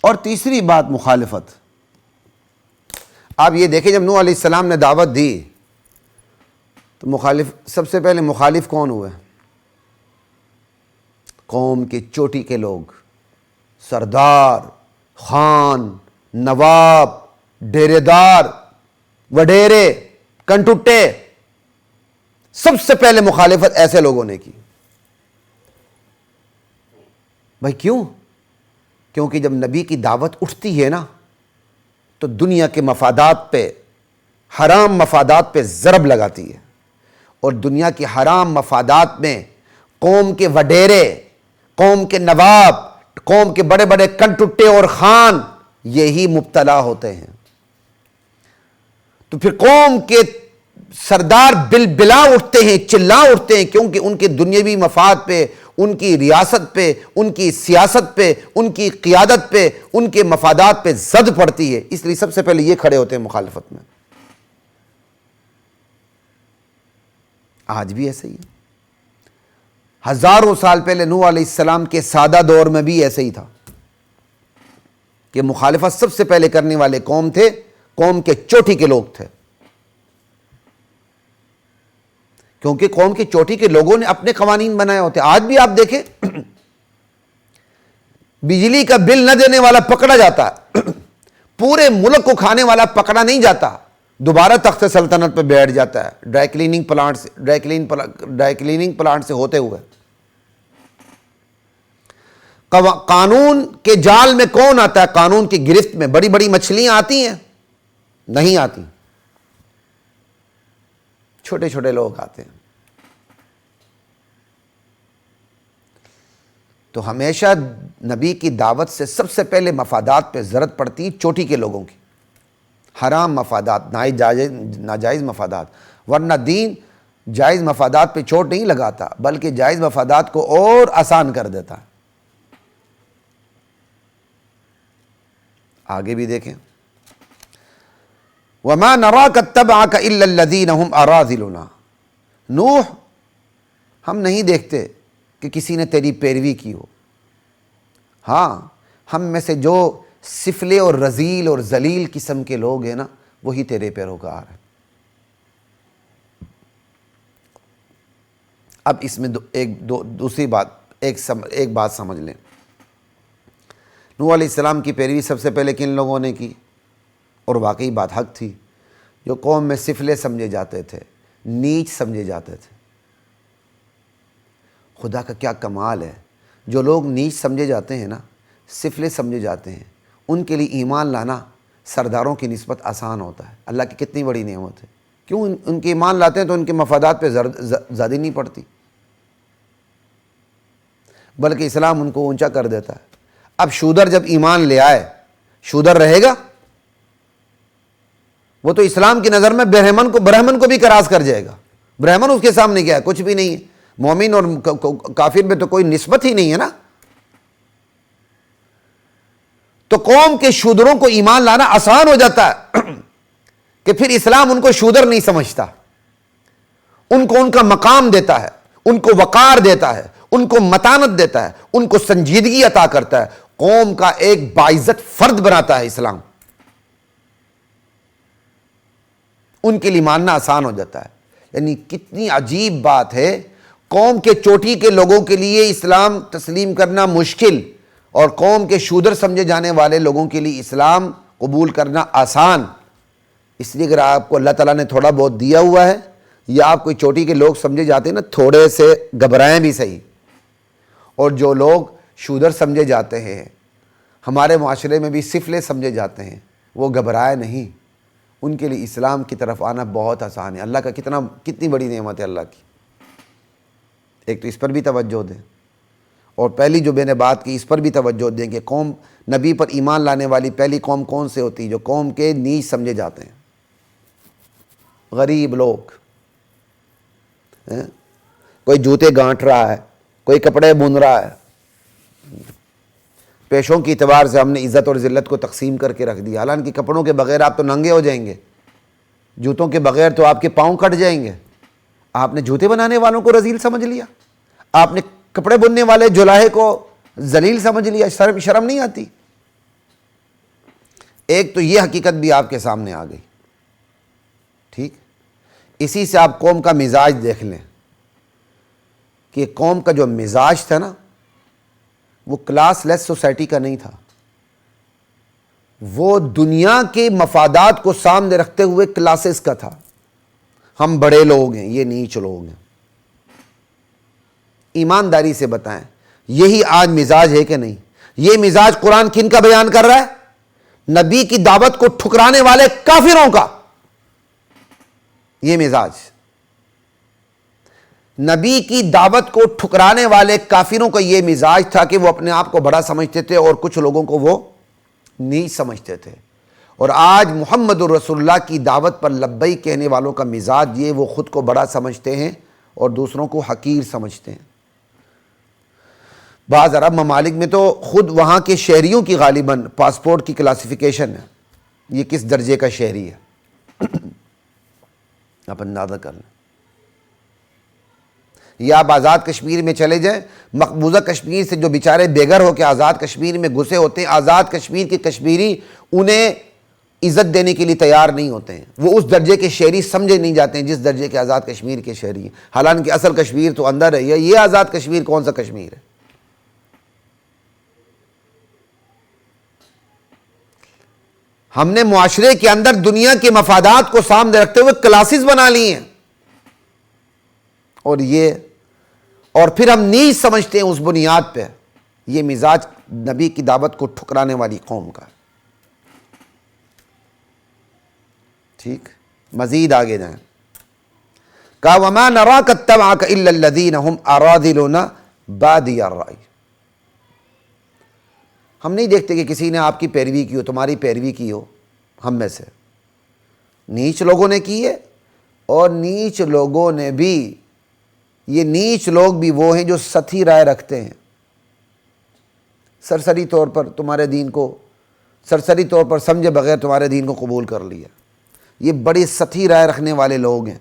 اور تیسری بات مخالفت۔ آپ یہ دیکھیں جب نوح علیہ السلام نے دعوت دی تو سب سے پہلے مخالف کون ہوئے؟ قوم کے چوٹی کے لوگ، سردار، خان، نواب، ڈیرے دار، وڈیرے، کنٹوٹے، سب سے پہلے مخالفت ایسے لوگوں نے کی۔ بھائی کیوں؟ کیونکہ جب نبی کی دعوت اٹھتی ہے نا تو دنیا کے مفادات پہ، حرام مفادات پہ ضرب لگاتی ہے، اور دنیا کے حرام مفادات میں قوم کے وڈیرے، قوم کے نواب، قوم کے بڑے بڑے کنٹوٹے اور خان یہی مبتلا ہوتے ہیں۔ تو پھر قوم کے سردار بلبلا اٹھتے ہیں، چلا اٹھتے ہیں، کیونکہ ان کے دنیاوی مفاد پہ، ان کی ریاست پہ، ان کی سیاست پہ، ان کی قیادت پہ، ان کے مفادات پہ زد پڑتی ہے، اس لیے سب سے پہلے یہ کھڑے ہوتے ہیں مخالفت میں۔ آج بھی ایسے ہی ہے۔ ہزاروں سال پہلے نوح علیہ السلام کے سادہ دور میں بھی ایسے ہی تھا کہ مخالفت سب سے پہلے کرنے والے قوم تھے، قوم کے چوٹی کے لوگ تھے، کیونکہ قوم کی چوٹی کے لوگوں نے اپنے قوانین بنائے ہوتے۔ آج بھی آپ دیکھیں بجلی کا بل نہ دینے والا پکڑا جاتا ہے، پورے ملک کو کھانے والا پکڑا نہیں جاتا، دوبارہ تخت سلطنت پہ بیٹھ جاتا ہے ڈرائی کلیننگ پلانٹ سے ہوتے ہوئے۔ قانون کے جال میں کون آتا ہے؟ قانون کی گرفت میں بڑی بڑی مچھلیاں آتی ہیں؟ نہیں آتی، چھوٹے چھوٹے لوگ آتے ہیں۔ تو ہمیشہ نبی کی دعوت سے سب سے پہلے مفادات پہ ضرورت پڑتی ہے، چوٹی کے لوگوں کی، حرام مفادات، ناجائز مفادات، ورنہ دین جائز مفادات پہ چوٹ نہیں لگاتا بلکہ جائز مفادات کو اور آسان کر دیتا ہے۔ آگے بھی دیکھیں، وَمَا نَرَاكَ اتَّبَعَكَ إِلَّا الَّذِينَ هُمْ أَرَاذِلُنَا، نوح ہم نہیں دیکھتے کہ کسی نے تیری پیروی کی ہو، ہاں ہم میں سے جو سفلے اور رذیل اور ذلیل قسم کے لوگ ہیں نا وہی تیرے پیروکار ہیں۔ اب اس میں دوسری بات، ایک بات سمجھ لیں۔ نوح علیہ السلام کی پیروی سب سے پہلے کن لوگوں نے کی؟ اور واقعی بات حق تھی، جو قوم میں سفلے سمجھے جاتے تھے، نیچ سمجھے جاتے تھے۔ خدا کا کیا کمال ہے، جو لوگ نیچ سمجھے جاتے ہیں نا، سفلے سمجھے جاتے ہیں، ان کے لیے ایمان لانا سرداروں کی نسبت آسان ہوتا ہے۔ اللہ کی کتنی بڑی نعمت ہے۔ کیوں؟ ان کے ایمان لاتے ہیں تو ان کے مفادات پہ زیادہ نہیں پڑتی، بلکہ اسلام ان کو اونچا کر دیتا ہے۔ اب شودر جب ایمان لے آئے، شودر رہے گا؟ وہ تو اسلام کی نظر میں برہمن کو بھی کراس کر جائے گا۔ برہمن اس کے سامنے کیا ہے؟ کچھ بھی نہیں ہے۔ مومن اور کافر میں تو کوئی نسبت ہی نہیں ہے نا۔ تو قوم کے شودروں کو ایمان لانا آسان ہو جاتا ہے کہ پھر اسلام ان کو شودر نہیں سمجھتا، ان کو ان کا مقام دیتا ہے، ان کو وقار دیتا ہے، ان کو متانت دیتا ہے، ان کو سنجیدگی عطا کرتا ہے، قوم کا ایک باعزت فرد بناتا ہے اسلام۔ ان کے لیے ماننا آسان ہو جاتا ہے۔ یعنی کتنی عجیب بات ہے، قوم کے چوٹی کے لوگوں کے لیے اسلام تسلیم کرنا مشکل، اور قوم کے شودر سمجھے جانے والے لوگوں کے لیے اسلام قبول کرنا آسان۔ اس لیے اگر آپ کو اللہ تعالیٰ نے تھوڑا بہت دیا ہوا ہے، یا آپ کوئی چوٹی کے لوگ سمجھے جاتے ہیں نا، تھوڑے سے گھبرائیں بھی صحیح۔ اور جو لوگ شودر سمجھے جاتے ہیں، ہمارے معاشرے میں بھی سفلے سمجھے جاتے ہیں، وہ گھبرائے نہیں، ان کے لیے اسلام کی طرف آنا بہت آسان ہے۔ اللہ کا کتنی بڑی نعمت ہے اللہ کی۔ ایک تو اس پر بھی توجہ دیں، اور پہلی جو میں نے بات کی اس پر بھی توجہ دیں کہ قوم نبی پر ایمان لانے والی پہلی قوم کون سے ہوتی ہے؟ جو قوم کے نیچ سمجھے جاتے ہیں، غریب لوگ۔ کوئی جوتے گانٹ رہا ہے، کوئی کپڑے بن رہا ہے، پیشوں کی اعتبار سے ہم نے عزت اور ذلت کو تقسیم کر کے رکھ دیا۔ حالانکہ کپڑوں کے بغیر آپ تو ننگے ہو جائیں گے، جوتوں کے بغیر تو آپ کے پاؤں کٹ جائیں گے۔ آپ نے جوتے بنانے والوں کو رذیل سمجھ لیا، آپ نے کپڑے بننے والے جولاہے کو ذلیل سمجھ لیا۔ شرم نہیں آتی؟ ایک تو یہ حقیقت بھی آپ کے سامنے آ گئی، ٹھیک؟ اسی سے آپ قوم کا مزاج دیکھ لیں کہ قوم کا جو مزاج تھا نا، وہ کلاس لیس سوسائٹی کا نہیں تھا، وہ دنیا کے مفادات کو سامنے رکھتے ہوئے کلاسز کا تھا۔ ہم بڑے لوگ ہیں، یہ نیچ لوگ ہیں۔ ایمانداری سے بتائیں، یہی آج مزاج ہے کہ نہیں؟ یہ مزاج قرآن کن کا بیان کر رہا ہے؟ نبی کی دعوت کو ٹھکرانے والے کافروں کا۔ یہ مزاج نبی کی دعوت کو ٹھکرانے والے کافروں کا یہ مزاج تھا کہ وہ اپنے آپ کو بڑا سمجھتے تھے اور کچھ لوگوں کو وہ نیچ سمجھتے تھے۔ اور آج محمد الرسول اللہ کی دعوت پر لبیک کہنے والوں کا مزاج یہ، وہ خود کو بڑا سمجھتے ہیں اور دوسروں کو حقیر سمجھتے ہیں۔ بعض عرب ممالک میں تو خود وہاں کے شہریوں کی غالباً پاسپورٹ کی کلاسیفیکیشن ہے، یہ کس درجے کا شہری ہے، آپ اندازہ کر لیں۔ یا آپ آزاد کشمیر میں چلے جائیں، مقبوضہ کشمیر سے جو بیچارے بے گھر ہو کے آزاد کشمیر میں گھسے ہوتے ہیں، آزاد کشمیر کے کشمیری انہیں عزت دینے کے لیے تیار نہیں ہوتے ہیں۔ وہ اس درجے کے شہری سمجھے نہیں جاتے ہیں جس درجے کے آزاد کشمیر کے شہری ہیں، حالانکہ اصل کشمیر تو اندر ہے۔ یہ آزاد کشمیر کون سا کشمیر ہے؟ ہم نے معاشرے کے اندر دنیا کے مفادات کو سامنے رکھتے ہوئے کلاسز بنا لی ہیں، اور پھر ہم نیچ سمجھتے ہیں اس بنیاد پہ۔ یہ مزاج نبی کی دعوت کو ٹھکرانے والی قوم کا۔ ٹھیک، مزید آگے جائیں۔ کہا وَمَا نَرَاكَ اتَّبَعَكَ إِلَّا الَّذِينَ هُمْ أَرَاذِلُونَا بَادِيَ الرَّأْيِ۔ ہم نہیں دیکھتے کہ کسی نے آپ کی پیروی کی ہو، تمہاری پیروی کی ہو ہم میں سے۔ نیچ لوگوں نے کی ہے، اور نیچ لوگوں نے بھی، یہ نیچ لوگ بھی وہ ہیں جو سطحی رائے رکھتے ہیں، سرسری طور پر تمہارے دین کو، سرسری طور پر سمجھے بغیر تمہارے دین کو قبول کر لیا۔ یہ بڑی سطحی رائے رکھنے والے لوگ ہیں،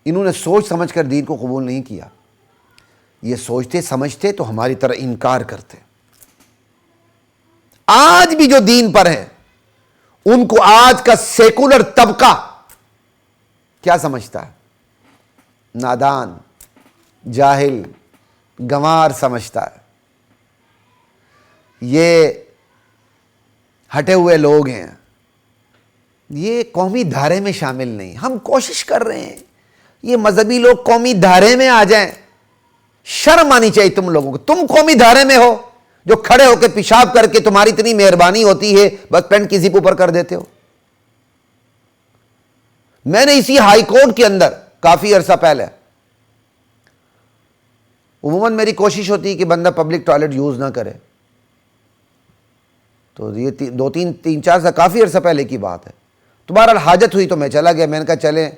انہوں نے سوچ سمجھ کر دین کو قبول نہیں کیا، یہ سوچتے سمجھتے تو ہماری طرح انکار کرتے۔ آج بھی جو دین پر ہے ان کو آج کا سیکولر طبقہ کیا سمجھتا ہے؟ نادان، جاہل، گنوار سمجھتا ہے. یہ ہٹے ہوئے لوگ ہیں، یہ قومی دھارے میں شامل نہیں. ہم کوشش کر رہے ہیں یہ مذہبی لوگ قومی دھارے میں آ جائیں. شرم آنی چاہیے تم لوگوں کو. تم قومی دھارے میں ہو جو کھڑے ہو کے پیشاب کر کے تمہاری اتنی مہربانی ہوتی ہے بس پینٹ کی زپ اوپر کر دیتے ہو. میں نے اسی ہائی کورٹ کے اندر کافی عرصہ پہلے، عموماً میری کوشش ہوتی ہے کہ بندہ پبلک ٹوائلٹ یوز نہ کرے، تو یہ تین چار سال کافی عرصہ پہلے کی بات ہے. تو بہرحال حاجت ہوئی تو میں چلا گیا. میں نے کہا چلیں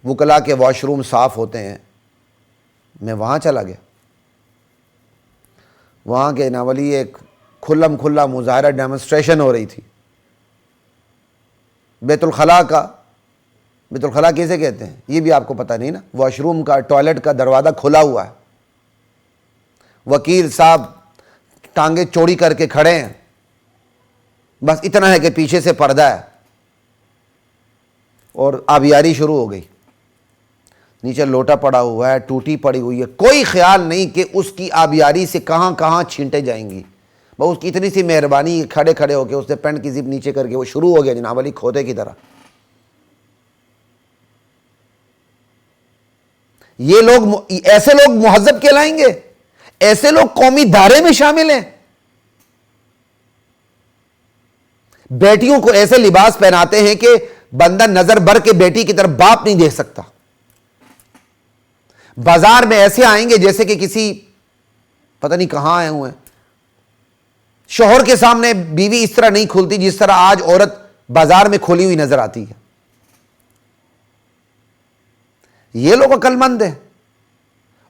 وکلا کے واش روم صاف ہوتے ہیں، میں وہاں چلا گیا. وہاں کے ناولی ایک کھلم کھلا مظاہرہ ڈیمونسٹریشن ہو رہی تھی. بیت الخلاء کیسے کہتے ہیں یہ بھی آپ کو پتہ نہیں نا. واش روم کا، ٹوائلٹ کا دروازہ کھلا ہوا ہے. وکیل صاحب ٹانگیں چوڑی کر کے کھڑے ہیں، بس اتنا ہے کہ پیچھے سے پردہ ہے اور آبیاری شروع ہو گئی. نیچے لوٹا پڑا ہوا ہے، ٹوٹی پڑی ہوئی ہے. کوئی خیال نہیں کہ اس کی آبیاری سے کہاں کہاں چھینٹے جائیں گی. بس اس کی اتنی سی مہربانی، کھڑے کھڑے ہو کے اس نے پینٹ کی زپ نیچے کر کے وہ شروع ہو گیا جناب علی کھوتے کی طرح. یہ لوگ، ایسے لوگ مہذب کہلائیں گے؟ ایسے لوگ قومی دھارے میں شامل ہیں؟ بیٹیوں کو ایسے لباس پہناتے ہیں کہ بندہ نظر بھر کے بیٹی کی طرف باپ نہیں دیکھ سکتا. بازار میں ایسے آئیں گے جیسے کہ کسی پتہ نہیں کہاں آئے ہوئے ہیں. شوہر کے سامنے بیوی اس طرح نہیں کھلتی جس طرح آج عورت بازار میں کھلی ہوئی نظر آتی ہے. یہ لوگ عقل مند ہیں.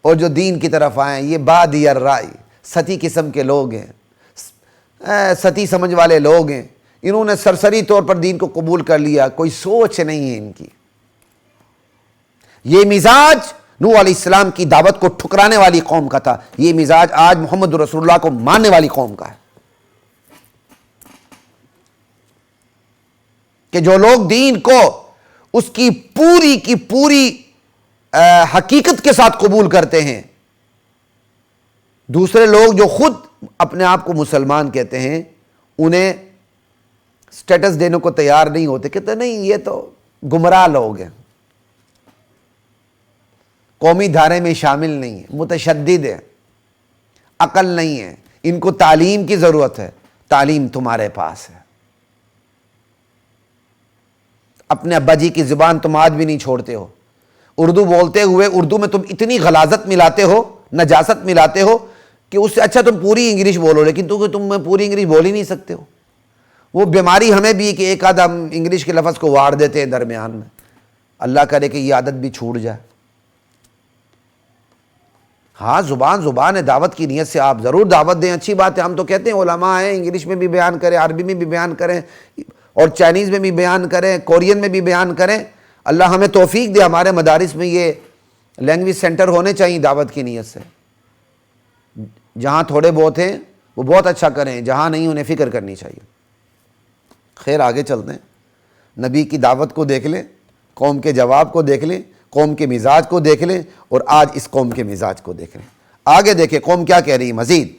اور جو دین کی طرف آئیں یہ بادی الرائے، ستی قسم کے لوگ ہیں، ستی سمجھ والے لوگ ہیں. انہوں نے سرسری طور پر دین کو قبول کر لیا، کوئی سوچ نہیں ہے ان کی. یہ مزاج نوح علیہ السلام کی دعوت کو ٹھکرانے والی قوم کا تھا. یہ مزاج آج محمد رسول اللہ کو ماننے والی قوم کا ہے. کہ جو لوگ دین کو اس کی پوری حقیقت کے ساتھ قبول کرتے ہیں، دوسرے لوگ جو خود اپنے آپ کو مسلمان کہتے ہیں انہیں سٹیٹس دینے کو تیار نہیں ہوتے. کہتے نہیں یہ تو گمراہ لوگ ہیں، قومی دھارے میں شامل نہیں ہیں، متشدد ہیں، عقل نہیں ہے، ان کو تعلیم کی ضرورت ہے. تعلیم تمہارے پاس ہے. اپنے ابا جی کی زبان تم آج بھی نہیں چھوڑتے ہو. اردو بولتے ہوئے اردو میں تم اتنی غلاظت ملاتے ہو، نجاست ملاتے ہو کہ اس سے اچھا تم پوری انگلش بولو، لیکن تم پوری انگلش بول ہی نہیں سکتے ہو. وہ بیماری ہمیں بھی کہ ایک آدھ ہم انگلش کے لفظ کو وار دیتے ہیں درمیان میں. اللہ کرے کہ یہ عادت بھی چھوٹ جائے. ہاں زبان ہے، دعوت کی نیت سے آپ ضرور دعوت دیں، اچھی بات ہے. ہم تو کہتے ہیں علماء ہیں، انگلش میں بھی بیان کریں، عربی میں بھی بیان کریں، اور چائنیز میں بھی بیان کریں، کورین میں بھی بیان کریں. اللہ ہمیں توفیق دے. ہمارے مدارس میں یہ لینگویج سینٹر ہونے چاہیے دعوت کی نیت سے. جہاں تھوڑے بہت ہیں وہ بہت اچھا کریں، جہاں نہیں انہیں فکر کرنی چاہیے. خیر آگے چلتے ہیں. نبی کی دعوت کو دیکھ لیں، قوم کے جواب کو دیکھ لیں، قوم کے مزاج کو دیکھ لیں، اور آج اس قوم کے مزاج کو دیکھ لیں. آگے دیکھیں قوم کیا کہہ رہی ہے مزید.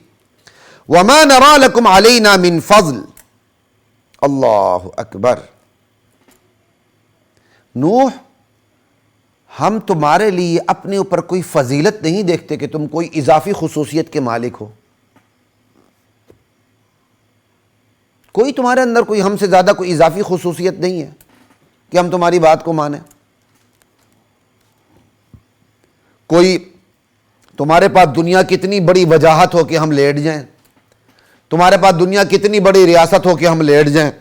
وَمَا نَرَى لَكُمْ عَلَيْنَا مِن فَضْلٍ. اللہ اکبر. نوح، ہم تمہارے لیے اپنے اوپر کوئی فضیلت نہیں دیکھتے کہ تم کوئی اضافی خصوصیت کے مالک ہو. کوئی تمہارے اندر کوئی ہم سے زیادہ کوئی اضافی خصوصیت نہیں ہے کہ ہم تمہاری بات کو مانیں. کوئی تمہارے پاس دنیا کی اتنی بڑی وجاہت ہو کہ ہم لیٹ جائیں، تمہارے پاس دنیا کی اتنی بڑی ریاست ہو کہ ہم لیٹ جائیں،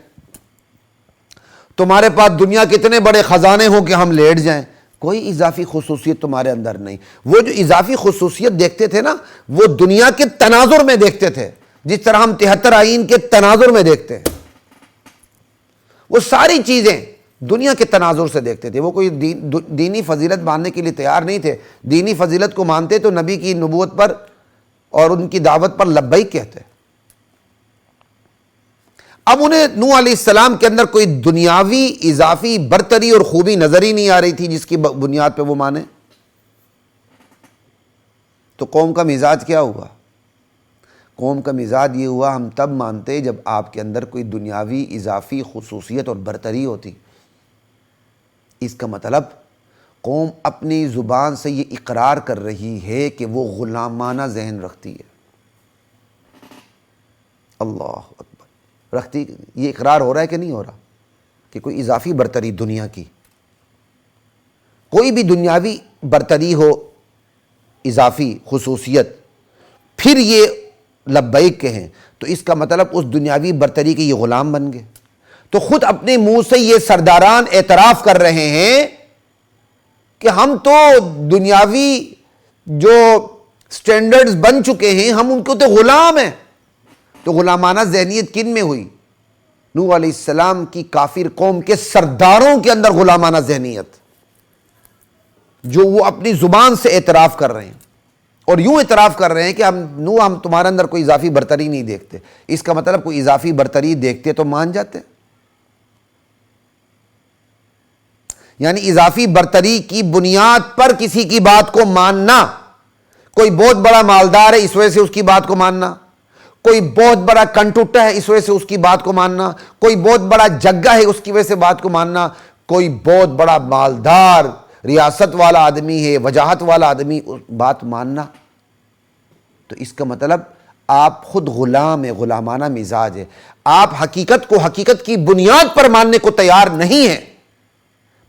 تمہارے پاس دنیا کے اتنے بڑے خزانے ہوں کہ ہم لیٹ جائیں. کوئی اضافی خصوصیت تمہارے اندر نہیں. وہ جو اضافی خصوصیت دیکھتے تھے نا وہ دنیا کے تناظر میں دیکھتے تھے، جس طرح ہم 73 آئین کے تناظر میں دیکھتے ہیں. وہ ساری چیزیں دنیا کے تناظر سے دیکھتے تھے. وہ کوئی دینی فضیلت ماننے کے لیے تیار نہیں تھے. دینی فضیلت کو مانتے تو نبی کی نبوت پر اور ان کی دعوت پر لبیک کہتے. اب انہیں نوح علیہ السلام کے اندر کوئی دنیاوی اضافی برتری اور خوبی نظر ہی نہیں آ رہی تھی جس کی بنیاد پہ وہ مانے. تو قوم کا مزاج کیا ہوا؟ قوم کا مزاج یہ ہوا ہم تب مانتے جب آپ کے اندر کوئی دنیاوی اضافی خصوصیت اور برتری ہوتی. اس کا مطلب قوم اپنی زبان سے یہ اقرار کر رہی ہے کہ وہ غلامانہ ذہن رکھتی ہے. اللہ اکبر، رکھتی. یہ اقرار ہو رہا ہے کہ نہیں ہو رہا کہ کوئی اضافی برتری دنیا کی، کوئی بھی دنیاوی برتری ہو، اضافی خصوصیت، پھر یہ لبیک کہیں تو اس کا مطلب اس دنیاوی برتری کے یہ غلام بن گئے. تو خود اپنے منہ سے یہ سرداران اعتراف کر رہے ہیں کہ ہم تو دنیاوی جو سٹینڈرڈز بن چکے ہیں ہم ان کو تو غلام ہیں. تو غلامانہ ذہنیت کن میں ہوئی؟ نوح علیہ السلام کی کافر قوم کے سرداروں کے اندر غلامانہ ذہنیت، جو وہ اپنی زبان سے اعتراف کر رہے ہیں اور یوں اعتراف کر رہے ہیں کہ ہم تمہارے اندر کوئی اضافی برتری نہیں دیکھتے. اس کا مطلب کوئی اضافی برتری دیکھتے تو مان جاتے. یعنی اضافی برتری کی بنیاد پر کسی کی بات کو ماننا، کوئی بہت بڑا مالدار ہے اس وجہ سے اس کی بات کو ماننا، کوئی بہت بڑا کنٹوٹا ہے اس وجہ سے اس کی بات کو ماننا، کوئی بہت بڑا جگہ ہے اس کی وجہ سے بات کو ماننا، کوئی بہت بڑا مالدار ریاست والا آدمی ہے، وجاہت والا آدمی، بات ماننا. تو اس کا مطلب آپ خود غلام ہے، غلامانہ مزاج ہے. آپ حقیقت کو حقیقت کی بنیاد پر ماننے کو تیار نہیں ہیں،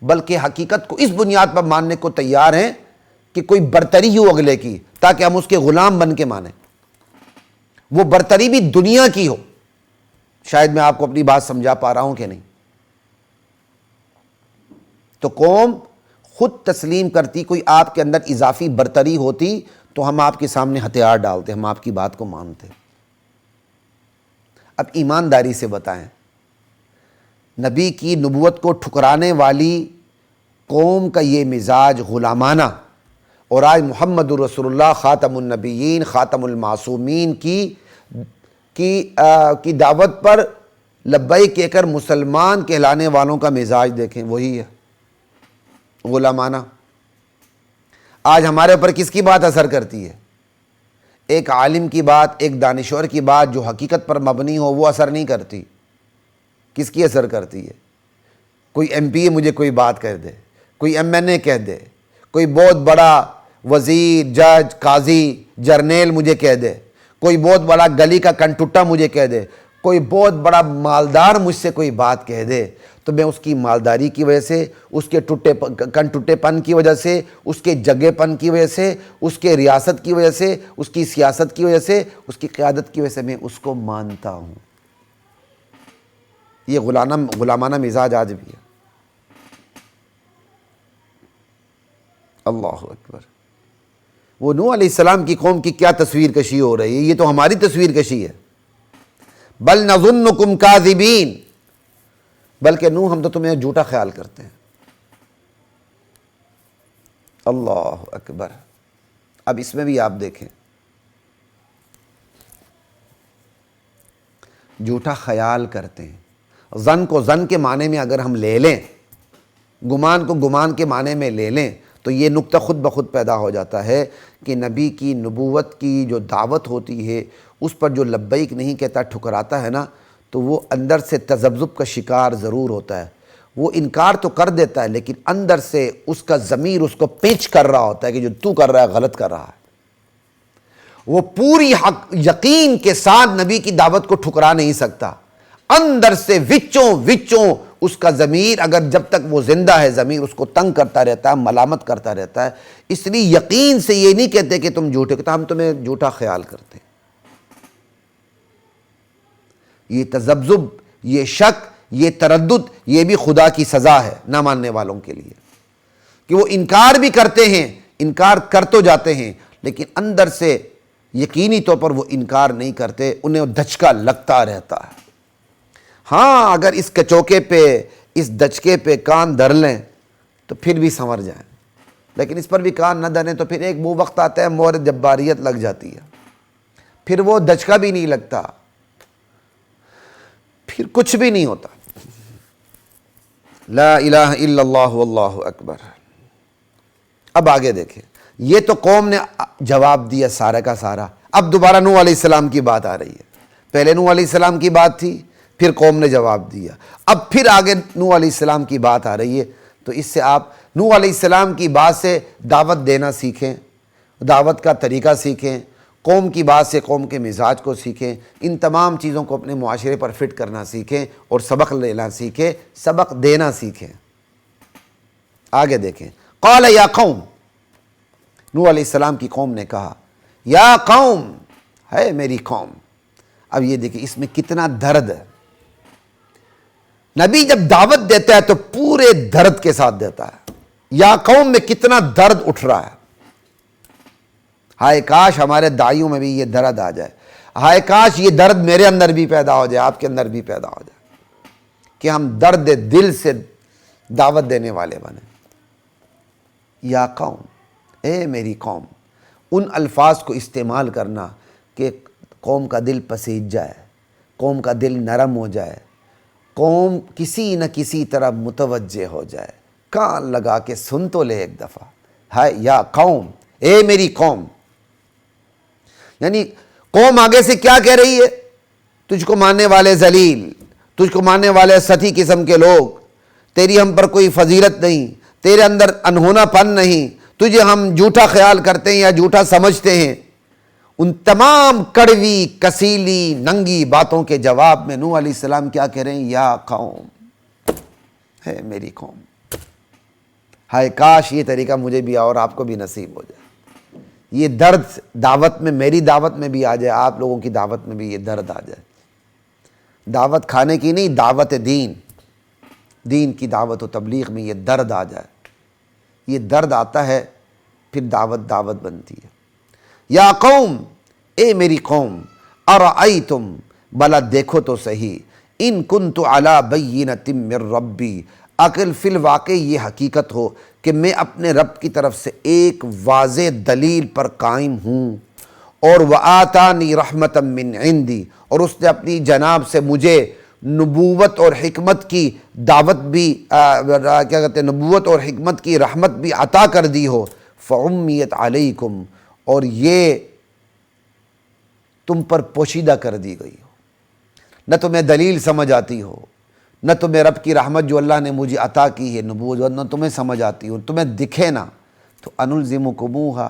بلکہ حقیقت کو اس بنیاد پر ماننے کو تیار ہیں کہ کوئی برتری ہو اگلے کی تاکہ ہم اس کے غلام بن کے مانیں. وہ برتری بھی دنیا کی ہو. شاید میں آپ کو اپنی بات سمجھا پا رہا ہوں کہ نہیں. تو قوم خود تسلیم کرتی کوئی آپ کے اندر اضافی برتری ہوتی تو ہم آپ کے سامنے ہتھیار ڈالتے، ہم آپ کی بات کو مانتے. اب ایمانداری سے بتائیں، نبی کی نبوت کو ٹھکرانے والی قوم کا یہ مزاج غلامانہ، اور آج محمد رسول اللہ خاتم النبیین خاتم المعصومین کی دعوت پر لبیک کہہ کر مسلمان کہلانے والوں کا مزاج دیکھیں، وہی ہے غلامانہ. آج ہمارے اوپر کس کی بات اثر کرتی ہے؟ ایک عالم کی بات، ایک دانشور کی بات جو حقیقت پر مبنی ہو وہ اثر نہیں کرتی. کس کی اثر کرتی ہے؟ کوئی ایم پی مجھے کوئی بات کہہ دے، کوئی ایم این اے کہہ دے، کوئی بہت بڑا وزیر، جج، قاضی، جرنیل مجھے کہہ دے، کوئی بہت بڑا گلی کا کنٹوٹا مجھے کہہ دے، کوئی بہت بڑا مالدار مجھ سے کوئی بات کہہ دے، تو میں اس کی مالداری کی وجہ سے، اس کے کنٹوٹے پن کی وجہ سے، اس کے جگہ پن کی وجہ سے، اس کے ریاست کی وجہ سے، اس کی سیاست کی وجہ سے، اس کی قیادت کی وجہ سے میں اس کو مانتا ہوں. یہ غلامانہ مزاج آج بھی ہے. اللہ اکبر. وہ نوح علیہ السلام کی قوم کی کیا تصویر کشی ہو رہی ہے، یہ تو ہماری تصویر کشی ہے. بل نظنکم کاذبین، بلکہ نوح ہم تو تمہیں جھوٹا خیال کرتے ہیں. اللہ اکبر. اب اس میں بھی آپ دیکھیں، جھوٹا خیال کرتے ہیں. ظن کو ظن کے معنی میں اگر ہم لے لیں، گمان کو گمان کے معنی میں لے لیں، تو یہ نقطہ خود بخود پیدا ہو جاتا ہے کہ نبی کی نبوت کی جو دعوت ہوتی ہے اس پر جو لبیک نہیں کہتا، ٹھکراتا ہے نا، تو وہ اندر سے تذبذب کا شکار ضرور ہوتا ہے. وہ انکار تو کر دیتا ہے لیکن اندر سے اس کا ضمیر اس کو پینچ کر رہا ہوتا ہے کہ جو تو کر رہا ہے غلط کر رہا ہے. وہ پوری یقین کے ساتھ نبی کی دعوت کو ٹھکرا نہیں سکتا. اندر سے وچوں اس کا ضمیر، اگر جب تک وہ زندہ ہے ضمیر اس کو تنگ کرتا رہتا ہے، ملامت کرتا رہتا ہے. اس لیے یقین سے یہ نہیں کہتے کہ تم جھوٹے، کہتے ہم تمہیں جھوٹا خیال کرتے ہیں. یہ تذبذب، یہ شک، یہ تردد، یہ بھی خدا کی سزا ہے نہ ماننے والوں کے لیے، کہ وہ انکار بھی کرتے ہیں، انکار کر تو جاتے ہیں لیکن اندر سے یقینی طور پر وہ انکار نہیں کرتے، انہیں دھچکا لگتا رہتا ہے. ہاں اگر اس کچوکے پہ، اس دھچکے پہ کان دھر لیں تو پھر بھی سنور جائیں، لیکن اس پر بھی کان نہ دھریں تو پھر ایک وہ وقت آتا ہے مہر جباریت لگ جاتی ہے، پھر وہ دھچکا بھی نہیں لگتا، پھر کچھ بھی نہیں ہوتا۔ لا الہ الا اللہ واللہ اکبر۔ اب آگے دیکھیں، یہ تو قوم نے جواب دیا سارا کا سارا۔ اب دوبارہ نوح علیہ السلام کی بات آ رہی ہے۔ پہلے نوح علیہ السلام کی بات تھی، پھر قوم نے جواب دیا، اب پھر آگے نوح علیہ السلام کی بات آ رہی ہے۔ تو اس سے آپ نوح علیہ السلام کی بات سے دعوت دینا سیکھیں، دعوت کا طریقہ سیکھیں، قوم کی بات سے قوم کے مزاج کو سیکھیں، ان تمام چیزوں کو اپنے معاشرے پر فٹ کرنا سیکھیں اور سبق لینا سیکھیں، سبق دینا سیکھیں۔ آگے دیکھیں، قال یا قوم، نوح علیہ السلام کی قوم نے کہا، یا قوم، ہے میری قوم۔ اب یہ دیکھیں اس میں کتنا درد ہے۔ نبی جب دعوت دیتا ہے تو پورے درد کے ساتھ دیتا ہے۔ یا قوم میں کتنا درد اٹھ رہا ہے۔ ہائے کاش ہمارے دائیوں میں بھی یہ درد آ جائے، ہائے کاش یہ درد میرے اندر بھی پیدا ہو جائے، آپ کے اندر بھی پیدا ہو جائے، کہ ہم درد دل سے دعوت دینے والے بنیں۔ یا قوم، اے میری قوم، ان الفاظ کو استعمال کرنا کہ قوم کا دل پسیج جائے، قوم کا دل نرم ہو جائے، قوم کسی نہ کسی طرح متوجہ ہو جائے، کان لگا کے سن تو لے ایک دفعہ۔ ہائے یا قوم، اے میری قوم، یعنی قوم آگے سے کیا کہہ رہی ہے؟ تجھ کو ماننے والے ذلیل، تجھ کو ماننے والے سطحی قسم کے لوگ، تیری ہم پر کوئی فضیلت نہیں، تیرے اندر انہونا پن نہیں، تجھے ہم جھوٹا خیال کرتے ہیں یا جھوٹا سمجھتے ہیں۔ ان تمام کڑوی، کسیلی، ننگی باتوں کے جواب میں نوح علیہ السلام کیا کہہ رہے ہیں؟ یا قوم، ہے میری قوم۔ ہائے کاش یہ طریقہ مجھے بھی اور آپ کو بھی نصیب ہو جائے، یہ درد دعوت میں، میری دعوت میں بھی آ جائے، آپ لوگوں کی دعوت میں بھی یہ درد آ جائے۔ دعوت کھانے کی نہیں، دعوت دین، دین کی دعوت و تبلیغ میں یہ درد آ جائے۔ یہ درد آتا ہے پھر دعوت بنتی ہے۔ یا قوم، اے میری قوم، ارأیتم، بلا دیکھو تو صحیح، ان کنت علی بینۃ من ربی، اگر فی الواقع یہ حقیقت ہو کہ میں اپنے رب کی طرف سے ایک واضح دلیل پر قائم ہوں، اور وآتانی رحمۃ من عندی، اور اس نے اپنی جناب سے مجھے نبوت اور حکمت کی دعوت بھی کیا کہتے ہیں، نبوت اور حکمت کی رحمت بھی عطا کر دی ہو، فعمیت علیکم، اور یہ تم پر پوشیدہ کر دی گئی ہو، نہ تمہیں دلیل سمجھ آتی ہو، نہ تمہیں رب کی رحمت جو اللہ نے مجھے عطا کی ہے نبوت، نہ تمہیں سمجھ آتی ہو، تمہیں دکھے نہ، تو انلزمکموہا،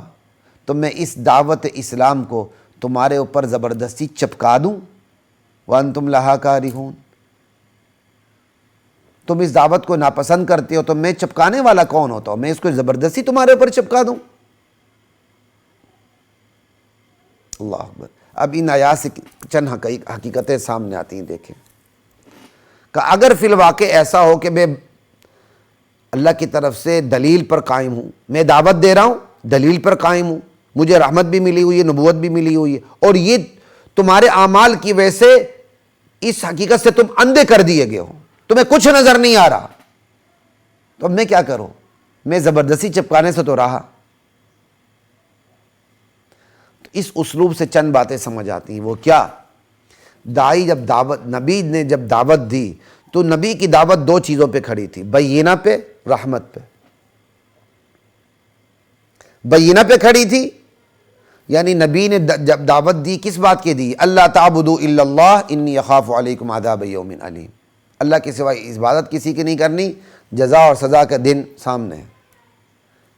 تو میں اس دعوت اسلام کو تمہارے اوپر زبردستی چپکا دوں، وانتم لہا کارہون، تم اس دعوت کو ناپسند کرتے ہو تو میں چپکانے والا کون ہوتا ہوں؟ میں اس کو زبردستی تمہارے اوپر چپکا دوں؟ اللہ اکبر۔ اب ان آیات سے چند حقیقتیں سامنے آتی ہیں، دیکھیں کہ اگر فی الواقع ایسا ہو کہ میں اللہ کی طرف سے دلیل پر قائم ہوں، میں دعوت دے رہا ہوں، دلیل پر قائم ہوں، مجھے رحمت بھی ملی ہوئی ہے، نبوت بھی ملی ہوئی ہے، اور یہ تمہارے اعمال کی وجہ سے اس حقیقت سے تم اندھے کر دیے گئے ہو، تمہیں کچھ نظر نہیں آ رہا، تو اب میں کیا کروں؟ میں زبردستی چپکانے سے تو رہا۔ اس اسلوب سے چند باتیں سمجھ آتی ہیں۔ وہ کیا؟ داعی جب نبی نے جب دعوت دی تو نبی کی دعوت دو چیزوں پہ کھڑی تھی، بینہ پہ، رحمت پہ۔ بینہ پہ کھڑی تھی، یعنی نبی نے جب دعوت دی کس بات کی دی؟ اللہ تعبدوا الا اللہ انی اخاف علیکم عذاب یوم علیم، اللہ کے سوا عبادت کسی کی نہیں کرنی، جزا اور سزا کا دن سامنے ہے۔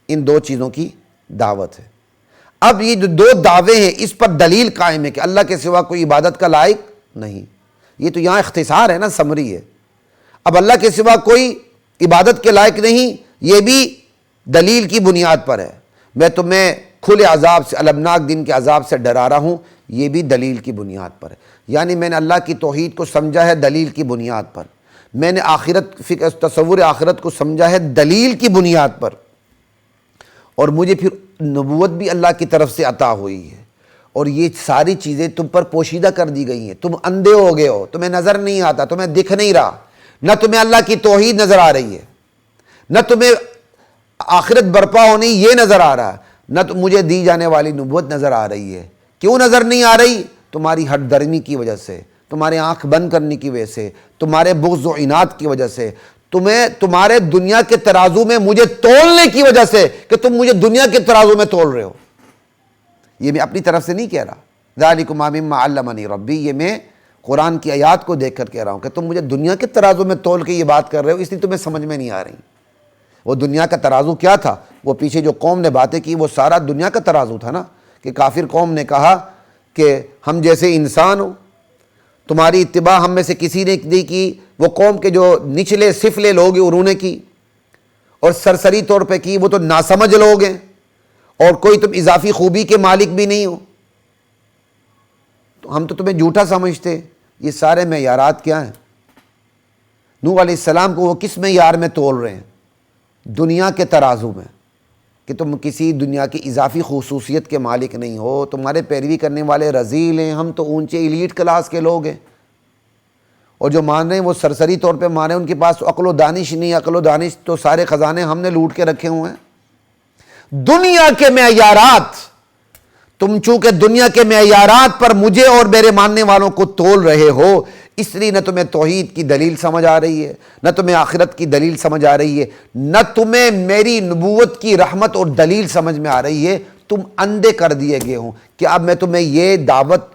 ان دو چیزوں کی دعوت ہے۔ اب یہ جو دو دعوے ہیں اس پر دلیل قائم ہے کہ اللہ کے سوا کوئی عبادت کا لائق نہیں۔ یہ تو یہاں اختصار ہے نا، سمری ہے۔ اب اللہ کے سوا کوئی عبادت کے لائق نہیں، یہ بھی دلیل کی بنیاد پر ہے۔ میں تمہیں کھلے عذاب سے، المناک دن کے عذاب سے ڈرا رہا ہوں، یہ بھی دلیل کی بنیاد پر ہے۔ یعنی میں نے اللہ کی توحید کو سمجھا ہے دلیل کی بنیاد پر، میں نے تصور آخرت کو سمجھا ہے دلیل کی بنیاد پر، اور مجھے پھر نبوت بھی اللہ کی طرف سے عطا ہوئی ہے، اور یہ ساری چیزیں تم پر پوشیدہ کر دی گئی ہیں۔ تم اندھے ہو گئے ہو، تمہیں نظر نہیں آتا، تمہیں دکھ نہیں رہا، نہ تمہیں اللہ کی توحید نظر آ رہی ہے، نہ تمہیں آخرت برپا ہونی یہ نظر آ رہا ہے، نہ تو مجھے دی جانے والی نبوت نظر آ رہی ہے۔ کیوں نظر نہیں آ رہی؟ تمہاری ہٹ درمی کی وجہ سے، تمہارے آنکھ بند کرنے کی وجہ سے، تمہارے بغض و عناد کی وجہ سے، تمہارے دنیا کے ترازو میں مجھے تولنے کی وجہ سے کہ تم مجھے دنیا کے ترازو میں تول رہے ہو. یہ میں اپنی طرف سے نہیں کہہ رہا. ذالکم مما علمنی ربی، یہ میں قرآن کی آیات کو دیکھ کر کہہ رہا ہوں کہ تم مجھے دنیا کے ترازو میں تول کے یہ بات کر رہے ہو، اس لیے تمہیں سمجھ میں نہیں آ رہی. وہ دنیا کا ترازو کیا تھا؟ وہ پیچھے جو قوم نے باتیں کی وہ سارا دنیا کا ترازو تھا نا، کہ کافر قوم نے کہا کہ ہم جیسے انسان ہو، تمہاری اتباع ہم میں سے کسی نے نہیں کی. وہ قوم کے جو نچلے سفلے لوگ ہیں انہوں نے کی، اور سرسری طور پہ کی. وہ تو ناسمجھ لوگ ہیں، اور کوئی تم اضافی خوبی کے مالک بھی نہیں ہو، تو ہم تو تمہیں جھوٹا سمجھتے. یہ سارے معیارات کیا ہیں؟ نوح علیہ السلام کو وہ کس معیار میں تول رہے ہیں؟ دنیا کے ترازو میں، کہ تم کسی دنیا کی اضافی خصوصیت کے مالک نہیں ہو، تمہارے پیروی کرنے والے رذیل ہیں، ہم تو اونچے ایلیٹ کلاس کے لوگ ہیں. اور جو مان رہے ہیں وہ سرسری طور پہ مان رہے ہیں، ان کے پاس تو عقل و دانش نہیں. عقل و دانش تو سارے خزانے ہم نے لوٹ کے رکھے ہوئے ہیں. دنیا کے معیارات، تم چونکہ دنیا کے معیارات پر مجھے اور میرے ماننے والوں کو تول رہے ہو، اس لیے نہ تمہیں توحید کی دلیل سمجھ آ رہی ہے، نہ تمہیں آخرت کی دلیل سمجھ آ رہی ہے، نہ تمہیں میری نبوت کی رحمت اور دلیل سمجھ میں آ رہی ہے. تم اندھے کر دیے گئے ہوں کہ اب میں تمہیں یہ دعوت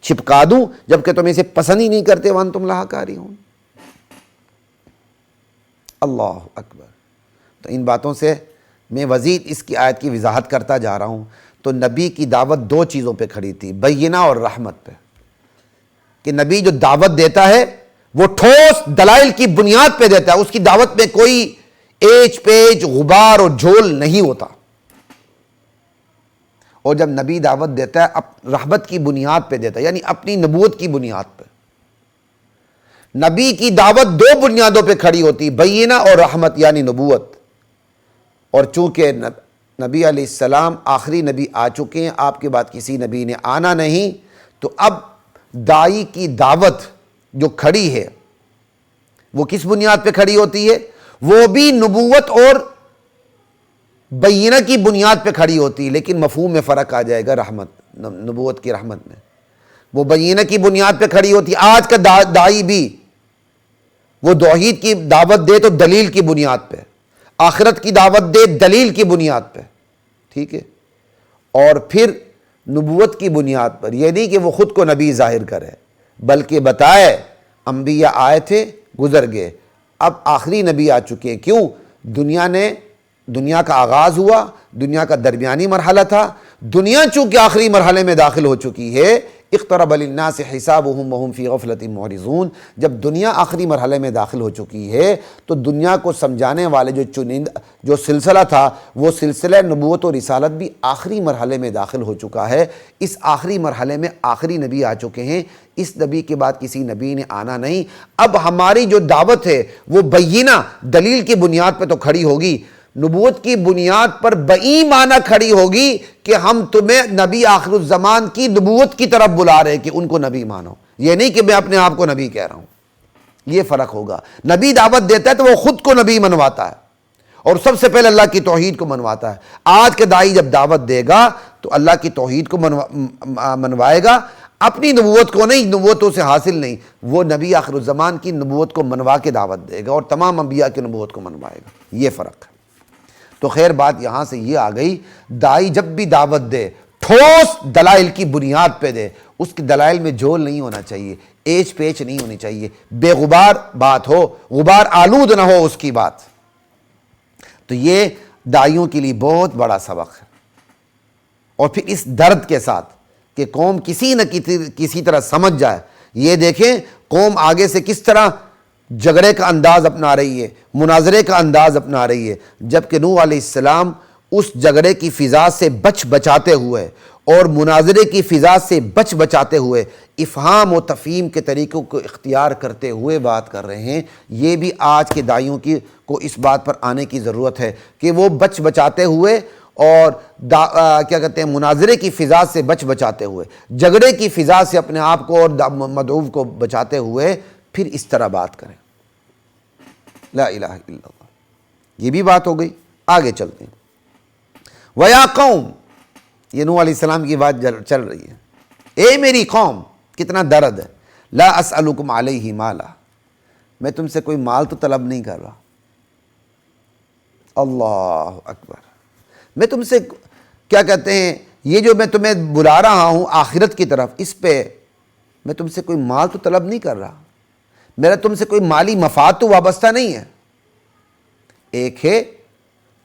چھپکا دوں جبکہ تم اسے پسند ہی نہیں کرتے. وانتم لہا کارہون. اللہ اکبر. تو ان باتوں سے میں مزید اس کی آیت کی وضاحت کرتا جا رہا ہوں. تو نبی کی دعوت دو چیزوں پہ کھڑی تھی، بینہ اور رحمت پہ. کہ نبی جو دعوت دیتا ہے وہ ٹھوس دلائل کی بنیاد پہ دیتا ہے، اس کی دعوت میں کوئی ایچ پیچ غبار اور جھول نہیں ہوتا. اور جب نبی دعوت دیتا ہے رحمت کی بنیاد پہ دیتا ہے، یعنی اپنی نبوت کی بنیاد پہ. نبی کی دعوت دو بنیادوں پہ کھڑی ہوتی، بینہ اور رحمت یعنی نبوت. اور چونکہ نبی علیہ السلام آخری نبی آ چکے ہیں، آپ کے بعد کسی نبی نے آنا نہیں، تو اب داعی کی دعوت جو کھڑی ہے وہ کس بنیاد پہ کھڑی ہوتی ہے؟ وہ بھی نبوت اور بینہ کی بنیاد پہ کھڑی ہوتی ہے، لیکن مفہوم میں فرق آ جائے گا. رحمت، نبوت کی رحمت میں وہ بینہ کی بنیاد پہ کھڑی ہوتی ہے. آج کا داعی بھی وہ توحید کی دعوت دے تو دلیل کی بنیاد پہ، آخرت کی دعوت دے دلیل کی بنیاد پہ، ٹھیک ہے، اور پھر نبوت کی بنیاد پر. یہ نہیں کہ وہ خود کو نبی ظاہر کرے، بلکہ بتائے انبیاء آئے تھے گزر گئے، اب آخری نبی آ چکے ہیں. کیوں؟ دنیا کا آغاز ہوا، دنیا کا درمیانی مرحلہ تھا، دنیا چونکہ آخری مرحلے میں داخل ہو چکی ہے. اقترب للناس حسابهم وهم فی غفلۃ معرضون. جب دنیا آخری مرحلے میں داخل ہو چکی ہے تو دنیا کو سمجھانے والے جو سلسلہ تھا، وہ سلسلہ نبوت و رسالت بھی آخری مرحلے میں داخل ہو چکا ہے. اس آخری مرحلے میں آخری نبی آ چکے ہیں، اس نبی کے بعد کسی نبی نے آنا نہیں. اب ہماری جو دعوت ہے وہ بینہ دلیل کی بنیاد پہ تو کھڑی ہوگی، نبوت کی بنیاد پر بایمانہ کھڑی ہوگی کہ ہم تمہیں نبی آخر الزمان کی نبوت کی طرف بلا رہے کہ ان کو نبی مانو. یہ نہیں کہ میں اپنے آپ کو نبی کہہ رہا ہوں. یہ فرق ہوگا. نبی دعوت دیتا ہے تو وہ خود کو نبی منواتا ہے، اور سب سے پہلے اللہ کی توحید کو منواتا ہے. آج کے داعی جب دعوت دے گا تو اللہ کی توحید کو منوائے گا، اپنی نبوت کو نہیں، نبوتوں سے حاصل نہیں. وہ نبی آخر الزمان کی نبوت کو منوا کے دعوت دے گا اور تمام انبیاء کی نبوت کو منوائے گا. یہ فرق ہے. تو خیر بات یہاں سے یہ آ گئی، داعی جب بھی دعوت دے ٹھوس دلائل کی بنیاد پہ دے. اس کی دلائل میں جھول نہیں ہونا چاہیے، ایچ پیچ نہیں ہونی چاہیے، بے غبار بات ہو، غبار آلود نہ ہو اس کی بات. تو یہ داعیوں کے لیے بہت بڑا سبق ہے. اور پھر اس درد کے ساتھ کہ قوم کسی نہ کسی طرح سمجھ جائے. یہ دیکھیں قوم آگے سے کس طرح جھگڑے کا انداز اپنا رہی ہے، مناظرے کا انداز اپنا رہی ہے، جبکہ نوح علیہ السلام اس جھگڑے کی فضا سے بچاتے ہوئے اور مناظرے کی فضا سے بچاتے ہوئے افہام و تفہیم کے طریقوں کو اختیار کرتے ہوئے بات کر رہے ہیں. یہ بھی آج کے داعیوں کو اس بات پر آنے کی ضرورت ہے کہ وہ بچاتے ہوئے اور کیا کہتے ہیں مناظرے کی فضا سے بچاتے ہوئے، جھگڑے کی فضا سے اپنے آپ کو اور مدعو کو بچاتے ہوئے پھر اس طرح بات کریں. لا الہ الا اللہ. یہ بھی بات ہو گئی. آگے چلتے ہیں. وَيَا قَوْمِ، یہ نوح علیہ السلام کی بات چل رہی ہے. اے میری قوم، کتنا درد ہے. لا اسألکم علیہ مالا، میں تم سے کوئی مال تو طلب نہیں کر رہا. اللہ اکبر. میں تم سے کیا کہتے ہیں، یہ جو میں تمہیں بلا رہا ہوں آخرت کی طرف، اس پہ میں تم سے کوئی مال تو طلب نہیں کر رہا، میرا تم سے کوئی مالی مفاد تو وابستہ نہیں ہے. ایک ہے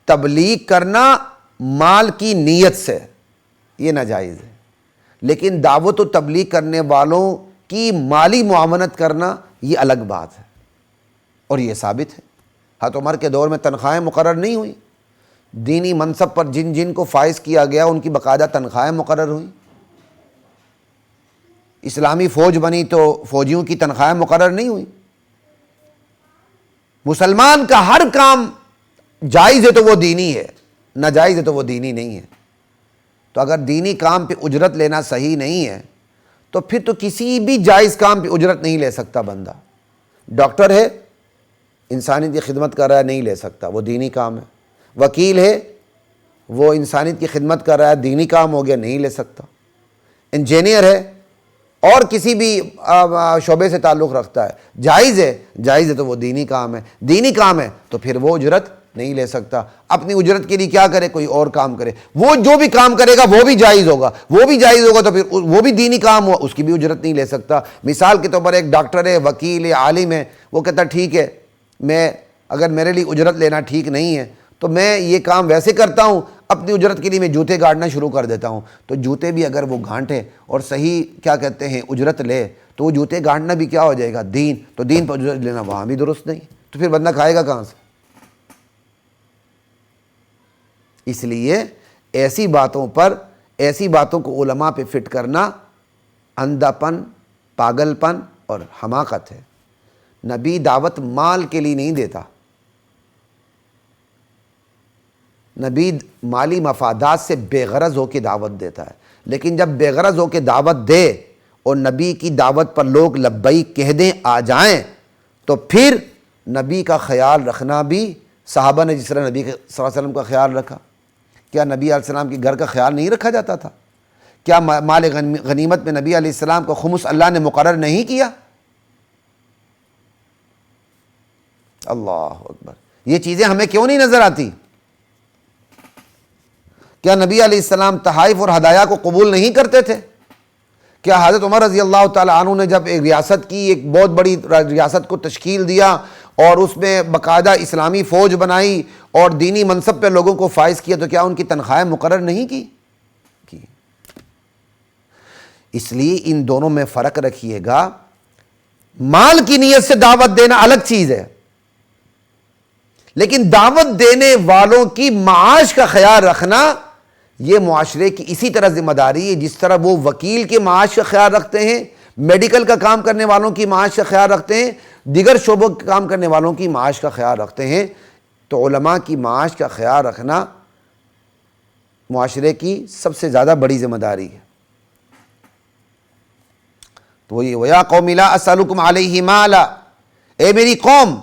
تبلیغ کرنا مال کی نیت سے، یہ ناجائز ہے، لیکن دعوت و تبلیغ کرنے والوں کی مالی معاونت کرنا یہ الگ بات ہے، اور یہ ثابت ہے. حضرت عمر کے دور میں تنخواہیں مقرر نہیں ہوئی، دینی منصب پر جن جن کو فائز کیا گیا ان کی باقاعدہ تنخواہیں مقرر ہوئیں. اسلامی فوج بنی تو فوجیوں کی تنخواہیں مقرر نہیں ہوئیں. مسلمان کا ہر کام جائز ہے تو وہ دینی ہے، ناجائز ہے تو وہ دینی نہیں ہے. تو اگر دینی کام پہ اجرت لینا صحیح نہیں ہے تو پھر تو کسی بھی جائز کام پہ اجرت نہیں لے سکتا بندہ. ڈاکٹر ہے، انسانیت کی خدمت کر رہا ہے، نہیں لے سکتا، وہ دینی کام ہے. وکیل ہے، وہ انسانیت کی خدمت کر رہا ہے، دینی کام ہو گیا، نہیں لے سکتا. انجینئر ہے اور کسی بھی شعبے سے تعلق رکھتا ہے، جائز ہے تو وہ دینی کام ہے، دینی کام ہے تو پھر وہ اجرت نہیں لے سکتا. اپنی اجرت کے لیے کیا کرے، کوئی اور کام کرے. وہ جو بھی کام کرے گا وہ بھی جائز ہوگا تو پھر وہ بھی دینی کام ہوا، اس کی بھی اجرت نہیں لے سکتا. مثال کے طور پر ایک ڈاکٹر ہے، وکیل ہے، عالم ہے، وہ کہتا ٹھیک ہے، میں اگر میرے لیے اجرت لینا ٹھیک نہیں ہے تو میں یہ کام ویسے کرتا ہوں، اپنی اجرت کے لیے میں جوتے گاڑنا شروع کر دیتا ہوں. تو جوتے بھی اگر وہ گھانٹے اور صحیح کیا کہتے ہیں اجرت لے تو وہ جوتے گاڑنا بھی کیا ہو جائے گا، دین. تو دین پر اجرت لینا وہاں بھی درست نہیں، تو پھر بندہ کھائے گا کہاں سے؟ اس لیے ایسی باتوں کو علماء پہ فٹ کرنا اندھا پن، پاگل پن اور حماقت ہے. نبی دعوت مال کے لیے نہیں دیتا، نبی مالی مفادات سے بے غرض ہو کے دعوت دیتا ہے. لیکن جب بے غرض ہو کے دعوت دے اور نبی کی دعوت پر لوگ لبیک کہہ دیں، آ جائیں، تو پھر نبی کا خیال رکھنا بھی صحابہ نے جس طرح نبی صلی اللہ علیہ وسلم کا خیال رکھا. کیا نبی علیہ السلام کے گھر کا خیال نہیں رکھا جاتا تھا؟ کیا مال غنیمت میں نبی علیہ السلام کو خمس اللہ نے مقرر نہیں کیا؟ اللہ اکبر. یہ چیزیں ہمیں کیوں نہیں نظر آتی؟ کیا نبی علیہ السلام تحائف اور ہدایہ کو قبول نہیں کرتے تھے؟ کیا حضرت عمر رضی اللہ تعالی عنہ نے جب ایک ریاست کی، ایک بہت بڑی ریاست کو تشکیل دیا اور اس میں باقاعدہ اسلامی فوج بنائی اور دینی منصب پہ لوگوں کو فائز کیا، تو کیا ان کی تنخواہیں مقرر نہیں کی؟ اس لیے ان دونوں میں فرق رکھیے گا. مال کی نیت سے دعوت دینا الگ چیز ہے، لیکن دعوت دینے والوں کی معاش کا خیال رکھنا یہ معاشرے کی اسی طرح ذمہ داری ہے جس طرح وہ وکیل کے معاش کا خیال رکھتے ہیں، میڈیکل کا کام کرنے والوں کی معاش کا خیال رکھتے ہیں، دیگر شعبوں کا کام کرنے والوں کی معاش کا خیال رکھتے ہیں. تو علماء کی معاش کا خیال رکھنا معاشرے کی سب سے زیادہ بڑی ذمہ داری ہے. تو یہ وَيَا قَوْمِ لَا أَسْأَلُكُمْ عَلَيْهِ مَالًا، اے میری قوم،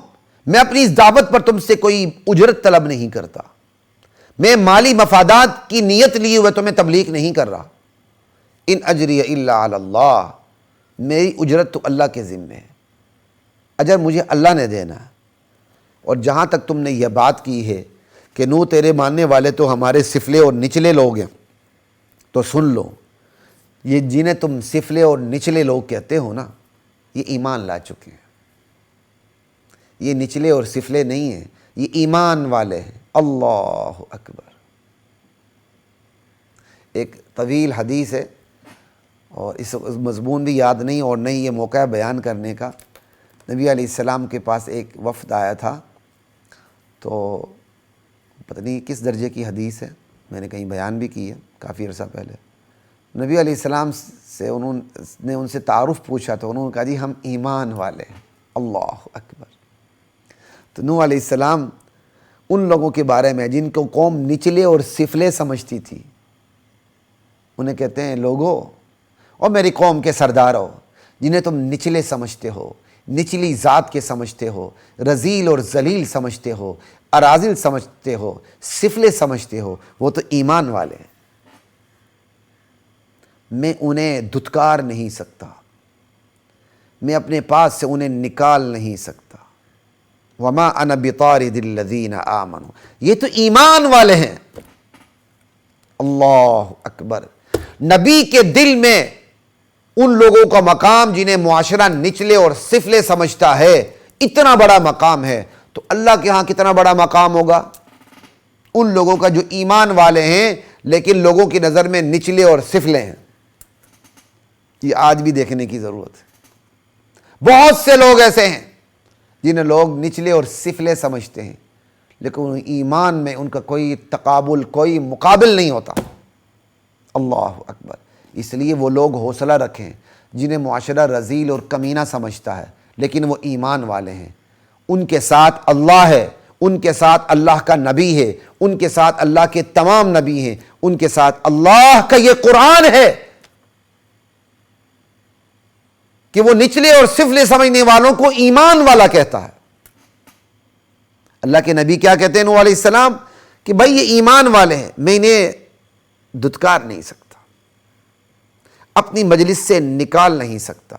میں اپنی اس دعوت پر تم سے کوئی اجرت طلب نہیں کرتا، میں مالی مفادات کی نیت لیے ہوئے تمہیں تبلیغ نہیں کر رہا. ان اجری الا علی اللہ، میری اجرت تو اللہ کے ذمے ہے، اجر مجھے اللہ نے دینا ہے. اور جہاں تک تم نے یہ بات کی ہے کہ نو تیرے ماننے والے تو ہمارے سفلے اور نچلے لوگ ہیں، تو سن لو، یہ جنہیں تم سفلے اور نچلے لوگ کہتے ہو نا، یہ ایمان لا چکے ہیں. یہ نچلے اور سفلے نہیں ہیں، یہ ایمان والے ہیں. اللہ اکبر. ایک طویل حدیث ہے اور اس مضمون بھی یاد نہیں اور نہیں یہ موقع ہے بیان کرنے کا. نبی علیہ السلام کے پاس ایک وفد آیا تھا، تو پتہ نہیں کس درجے کی حدیث ہے، میں نے کہیں بیان بھی کی ہے کافی عرصہ پہلے. نبی علیہ السلام سے انہوں نے ان سے تعارف پوچھا تو انہوں نے کہا جی ہم ایمان والے ہیں. اللہ اکبر. تو نوح علیہ السلام ان لوگوں کے بارے میں جن کو قوم نچلے اور سفلے سمجھتی تھی، انہیں کہتے ہیں لوگو اور میری قوم کے سردارو، جنہیں تم نچلے سمجھتے ہو، نچلی ذات کے سمجھتے ہو، رذیل اور ذلیل سمجھتے ہو، اراذل سمجھتے ہو، سفلے سمجھتے ہو، وہ تو ایمان والے ہیں. میں انہیں دھتکار نہیں سکتا، میں اپنے پاس سے انہیں نکال نہیں سکتا۔ وما انا بطارد الذین آمنوا، یہ تو ایمان والے ہیں۔ اللہ اکبر۔ نبی کے دل میں ان لوگوں کا مقام جنہیں معاشرہ نچلے اور سفلے سمجھتا ہے، اتنا بڑا مقام ہے، تو اللہ کے ہاں کتنا بڑا مقام ہوگا ان لوگوں کا جو ایمان والے ہیں لیکن لوگوں کی نظر میں نچلے اور سفلے ہیں۔ یہ آج بھی دیکھنے کی ضرورت ہے۔ بہت سے لوگ ایسے ہیں جنہیں لوگ نچلے اور سفلے سمجھتے ہیں، لیکن ایمان میں ان کا کوئی تقابل، کوئی مقابل نہیں ہوتا۔ اللہ اکبر۔ اس لیے وہ لوگ حوصلہ رکھیں جنہیں معاشرہ رذیل اور کمینہ سمجھتا ہے لیکن وہ ایمان والے ہیں۔ ان کے ساتھ اللہ ہے، ان کے ساتھ اللہ کا نبی ہے، ان کے ساتھ اللہ کے تمام نبی ہیں، ان کے ساتھ اللہ کا یہ قرآن ہے کہ وہ نچلے اور سفلے سمجھنے والوں کو ایمان والا کہتا ہے۔ اللہ کے نبی کیا کہتے ہیں نوح علیہ السلام کہ بھائی یہ ایمان والے ہیں، میں انہیں دھتکار نہیں سکتا، اپنی مجلس سے نکال نہیں سکتا۔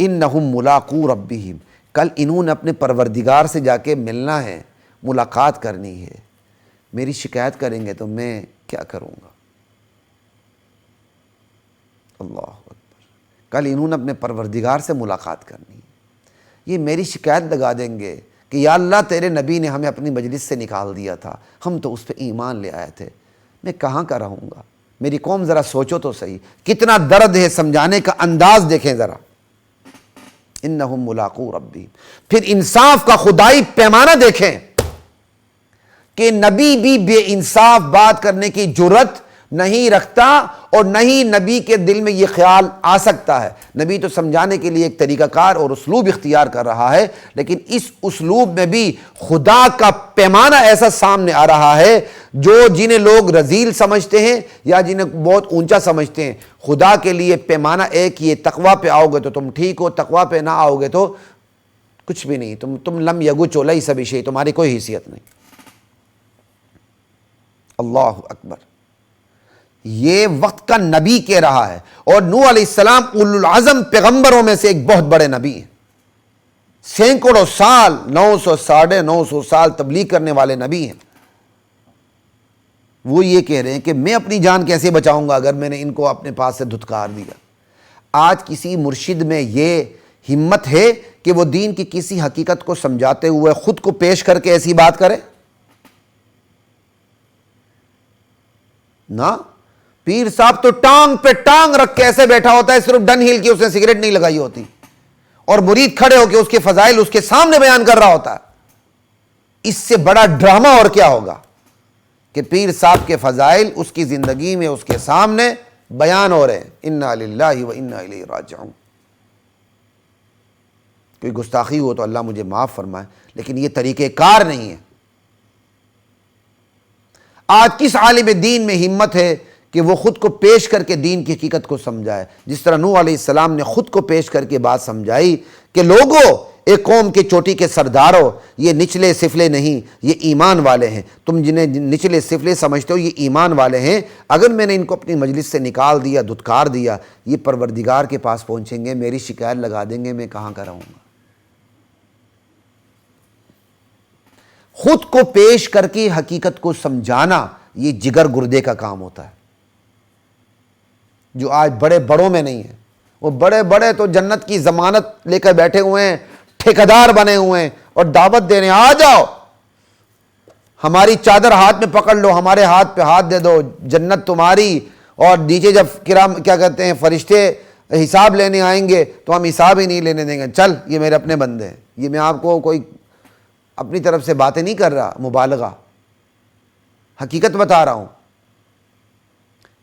انہم ملاقو ربہم، کل انہوں نے اپنے پروردگار سے جا کے ملنا ہے، ملاقات کرنی ہے۔ میری شکایت کریں گے تو میں کیا کروں گا؟ اللہ اکبر۔ کل انہوں نے اپنے پروردگار سے ملاقات کرنی ہے، یہ میری شکایت لگا دیں گے کہ یا اللہ تیرے نبی نے ہمیں اپنی مجلس سے نکال دیا تھا، ہم تو اس پہ ایمان لے آئے تھے، میں کہاں کا رہوں گا؟ میری قوم ذرا سوچو تو صحیح، کتنا درد ہے، سمجھانے کا انداز دیکھیں ذرا۔ انہم ملاقو ربی۔ پھر انصاف کا خدائی پیمانہ دیکھیں کہ نبی بھی بے انصاف بات کرنے کی جرت نہیں رکھتا، اور نہیں نبی کے دل میں یہ خیال آ سکتا ہے۔ نبی تو سمجھانے کے لیے ایک طریقہ کار اور اسلوب اختیار کر رہا ہے، لیکن اس اسلوب میں بھی خدا کا پیمانہ ایسا سامنے آ رہا ہے جو جنہیں لوگ رذیل سمجھتے ہیں یا جنہیں بہت اونچا سمجھتے ہیں، خدا کے لیے پیمانہ ایک یہ، تقوی پہ آؤ گے تو تم ٹھیک ہو، تقوی پہ نہ آؤ گے تو کچھ بھی نہیں، تم لم یگچو لیس بشیء، تمہاری کوئی حیثیت نہیں۔ اللہ اکبر۔ یہ وقت کا نبی کہہ رہا ہے، اور نوح علیہ السلام اولو العزم پیغمبروں میں سے ایک بہت بڑے نبی ہیں، سینکڑوں سال، 900 ساڑھے 900 سال تبلیغ کرنے والے نبی ہیں۔ وہ یہ کہہ رہے ہیں کہ میں اپنی جان کیسے بچاؤں گا اگر میں نے ان کو اپنے پاس سے دھتکار دیا۔ آج کسی مرشد میں یہ ہمت ہے کہ وہ دین کی کسی حقیقت کو سمجھاتے ہوئے خود کو پیش کر کے ایسی بات کرے؟ نہ، پیر صاحب تو ٹانگ پہ ٹانگ رکھ کے ایسے بیٹھا ہوتا ہے، صرف ڈن ہیل کی اس نے سگریٹ نہیں لگائی ہوتی، اور مرید کھڑے ہو کے اس کے فضائل اس کے سامنے بیان کر رہا ہوتا ہے۔ اس سے بڑا ڈرامہ اور کیا ہوگا کہ پیر صاحب کے فضائل اس کی زندگی میں اس کے سامنے بیان ہو رہے ہیں۔ انا للہ و انا الیہ راجعون۔ کوئی گستاخی ہو تو اللہ مجھے معاف فرمائے، لیکن یہ طریقہ کار نہیں ہے۔ آج کس عالم دین میں ہمت ہے کہ وہ خود کو پیش کر کے دین کی حقیقت کو سمجھائے، جس طرح نوح علیہ السلام نے خود کو پیش کر کے بات سمجھائی کہ لوگوں، ایک قوم کے چوٹی کے سرداروں، یہ نچلے سفلے نہیں، یہ ایمان والے ہیں۔ تم جنہیں نچلے سفلے سمجھتے ہو یہ ایمان والے ہیں۔ اگر میں نے ان کو اپنی مجلس سے نکال دیا، دھتکار دیا، یہ پروردگار کے پاس پہنچیں گے، میری شکایت لگا دیں گے، میں کہاں کا رہوں گا؟ خود کو پیش کر کے حقیقت کو سمجھانا یہ جگر گردے کا کام ہوتا ہے، جو آج بڑے بڑوں میں نہیں ہے۔ وہ بڑے بڑے تو جنت کی ضمانت لے کر بیٹھے ہوئے ہیں، ٹھیکیدار بنے ہوئے ہیں اور دعوت دینے آ جاؤ، ہماری چادر ہاتھ میں پکڑ لو، ہمارے ہاتھ پہ ہاتھ دے دو، جنت تمہاری۔ اور نیچے جب کرام کیا کہتے ہیں فرشتے حساب لینے آئیں گے تو ہم حساب ہی نہیں لینے دیں گے، چل یہ میرے اپنے بندے ہیں۔ یہ میں آپ کو کوئی اپنی طرف سے باتیں نہیں کر رہا، مبالغہ، حقیقت بتا رہا ہوں۔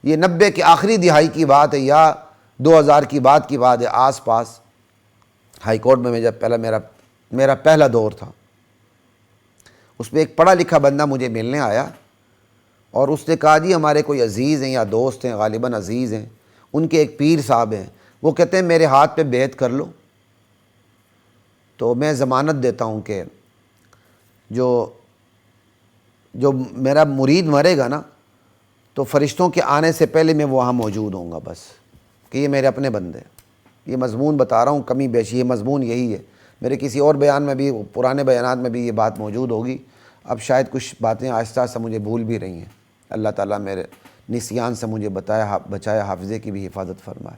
یہ 90 کے آخری دہائی کی بات ہے یا 2000 کی بات کی بات ہے، آس پاس ہائی کورٹ میں جب میرا پہلا دور تھا، اس میں ایک پڑھا لکھا بندہ مجھے ملنے آیا اور اس نے کہا جی ہمارے کوئی عزیز ہیں یا دوست ہیں، غالباً عزیز ہیں، ان کے ایک پیر صاحب ہیں، وہ کہتے ہیں میرے ہاتھ پہ بیعت کر لو تو میں ضمانت دیتا ہوں کہ جو میرا مرید مرے گا نا تو فرشتوں کے آنے سے پہلے میں وہاں موجود ہوں گا، بس کہ یہ میرے اپنے بندے ہیں۔ یہ مضمون بتا رہا ہوں کمی بیشی، یہ مضمون یہی ہے۔ میرے کسی اور بیان میں بھی، پرانے بیانات میں بھی یہ بات موجود ہوگی، اب شاید کچھ باتیں آہستہ آہستہ مجھے بھول بھی رہی ہیں۔ اللہ تعالیٰ میرے نسیان سے مجھے بچائے، حافظے کی بھی حفاظت فرمائے۔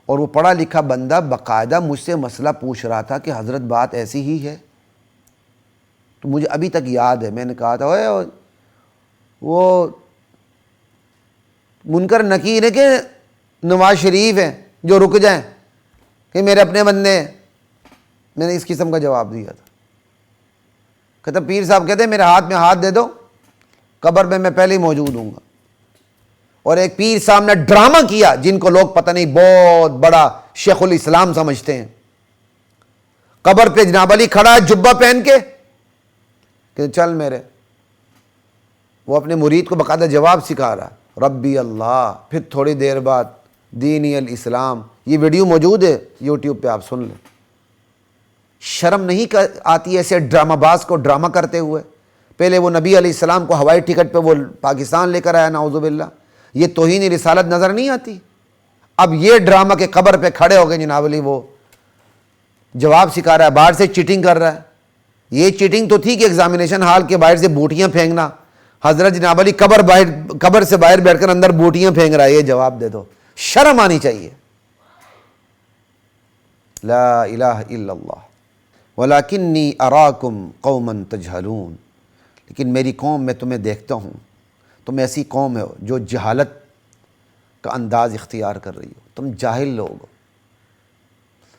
اور وہ پڑھا لکھا بندہ باقاعدہ مجھ سے مسئلہ پوچھ رہا تھا کہ حضرت بات ایسی ہی ہے؟ تو مجھے ابھی تک یاد ہے، میں نے کہا تھا اوے وہ منکر نکیر ہے کہ نواز شریف ہیں جو رک جائیں کہ میرے اپنے بندے ہیں؟ میں نے اس قسم کا جواب دیا تھا۔ کہتا پیر صاحب کہتے ہیں میرے ہاتھ میں ہاتھ دے دو، قبر میں پہلے ہی موجود ہوں گا۔ اور ایک پیر صاحب نے ڈرامہ کیا، جن کو لوگ پتہ نہیں بہت بڑا شیخ الاسلام سمجھتے ہیں، قبر پہ جناب علی کھڑا ہے جبہ پہن کے کہ چل میرے، وہ اپنے مرید کو باقاعدہ جواب سکھا رہا ہے، ربی اللہ، پھر تھوڑی دیر بعد دینی الاسلام۔ یہ ویڈیو موجود ہے یوٹیوب پہ، آپ سن لیں۔ شرم نہیں آتی ایسے ڈرامہ باز کو ڈرامہ کرتے ہوئے؟ پہلے وہ نبی علیہ السلام کو ہوائی ٹکٹ پہ وہ پاکستان لے کر آیا، نعوذ باللہ، یہ توہین رسالت نظر نہیں آتی؟ اب یہ ڈرامہ کے قبر پہ کھڑے ہو گئے جناب علی، وہ جواب سکھا رہا ہے، باہر سے چیٹنگ کر رہا ہے۔ یہ چیٹنگ تو تھی کہ ایگزامینیشن ہال کے باہر سے بوٹیاں پھینکنا، حضرت جناب علی قبر سے باہر بیٹھ کر اندر بوٹیاں پھینک رہا ہے، یہ جواب دے دو، شرم آنی چاہیے۔ لا الہ الا اللہ ولیکنی اراکم قوما تجہلون، لیکن میری قوم میں تمہیں دیکھتا ہوں، تم ایسی قوم ہو جو جہالت کا انداز اختیار کر رہی ہو، تم جاہل لوگ ہو،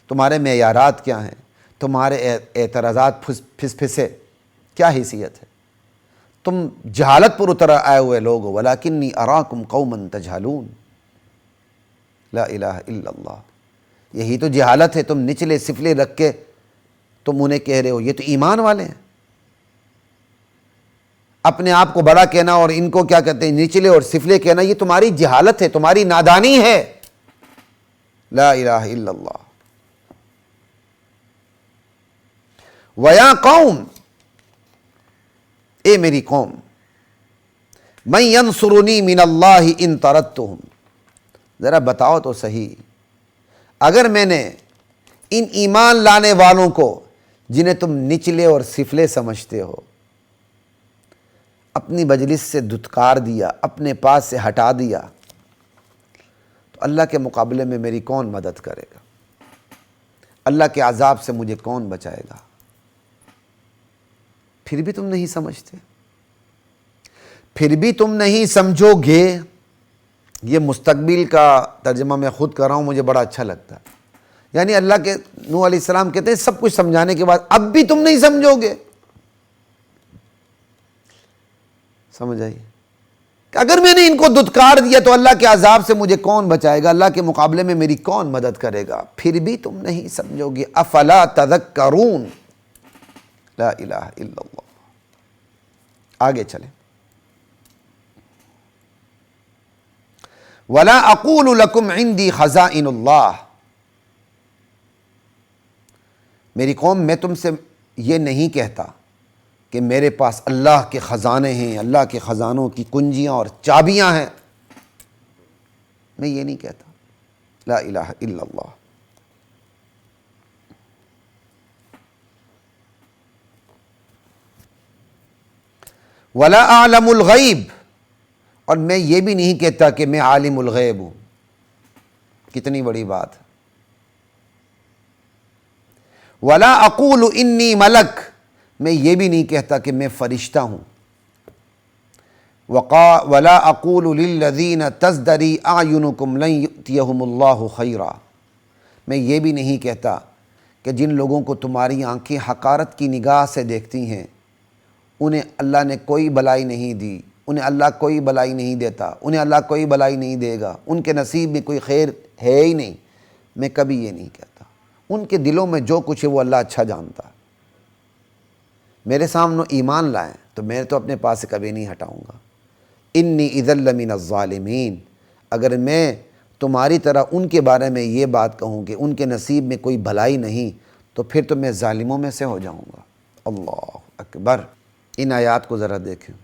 تمہارے معیارات کیا ہیں، تمہارے اعتراضات پھسے، کیا حیثیت ہے، تم جہالت پر اتر آئے ہوئے لوگ ہو۔ ولیکنی اراکم قوما تجہلون، لا الہ الا اللہ، یہی تو جہالت ہے، تم نچلے سفلے رکھ کے تم انہیں کہہ رہے ہو یہ تو ایمان والے ہیں۔ اپنے آپ کو بڑا کہنا اور ان کو کیا کہتے ہیں نچلے اور سفلے کہنا، یہ تمہاری جہالت ہے، تمہاری نادانی ہے۔ لا الہ الا اللہ۔ وَيَا قَوْمِ، اے میری قوم، مَن يَنصُرُنِي مِنَ اللَّهِ إِن طَرَدتُّهُمْ، ذرا بتاؤ تو صحیح، اگر میں نے ان ایمان لانے والوں کو جنہیں تم نچلے اور سفلے سمجھتے ہو اپنی مجلس سے دھتکار دیا، اپنے پاس سے ہٹا دیا، تو اللہ کے مقابلے میں میری کون مدد کرے گا؟ اللہ کے عذاب سے مجھے کون بچائے گا؟ پھر بھی تم نہیں سمجھتے، پھر بھی تم نہیں سمجھو گے۔ یہ مستقبل کا ترجمہ میں خود کر رہا ہوں، مجھے بڑا اچھا لگتا ہے۔ یعنی اللہ کے نوح علیہ السلام کہتے ہیں سب کچھ سمجھانے کے بعد اب بھی تم نہیں سمجھو گے۔ سمجھ آئی کہ اگر میں نے ان کو دھتکار دیا تو اللہ کے عذاب سے مجھے کون بچائے گا، اللہ کے مقابلے میں میری کون مدد کرے گا؟ پھر بھی تم نہیں سمجھو گے۔ افلا تذکرون، لا الہ الا اللہ۔ آگے چلیں۔ ولا اقول لکم عندی خزائن اللہ، میری قوم میں تم سے یہ نہیں کہتا کہ میرے پاس اللہ کے خزانے ہیں، اللہ کے خزانوں کی کنجیاں اور چابیاں ہیں، میں یہ نہیں کہتا۔ لا الہ الا اللہ۔ ولا اعلم الغیب، اور میں یہ بھی نہیں کہتا کہ میں عالم الغیب ہوں۔ کتنی بڑی بات ہے۔ ولا اقول انی ملک، میں یہ بھی نہیں کہتا کہ میں فرشتہ ہوں۔ ولا اقول للذین تزدری اعینکم لن یؤتیہم اللہ خیرا، میں یہ بھی نہیں کہتا کہ جن لوگوں کو تمہاری آنکھیں حقارت کی نگاہ سے دیکھتی ہیں انہیں اللہ نے کوئی بلائی نہیں دی، انہیں اللہ کوئی بلائی نہیں دیتا، انہیں اللہ کوئی بلائی نہیں دے گا، ان کے نصیب میں کوئی خیر ہے ہی نہیں، میں کبھی یہ نہیں کہتا۔ ان کے دلوں میں جو کچھ ہے وہ اللہ اچھا جانتا ہے۔ میرے سامنے ایمان لائیں تو میں تو اپنے پاس سے کبھی نہیں ہٹاؤں گا۔ انی اذا لمن الظالمین، اگر میں تمہاری طرح ان کے بارے میں یہ بات کہوں کہ ان کے نصیب میں کوئی بھلائی نہیں تو پھر تو میں ظالموں میں سے ہو جاؤں گا۔ اللہ اکبر۔ ان آیات کو ذرا دیکھیں،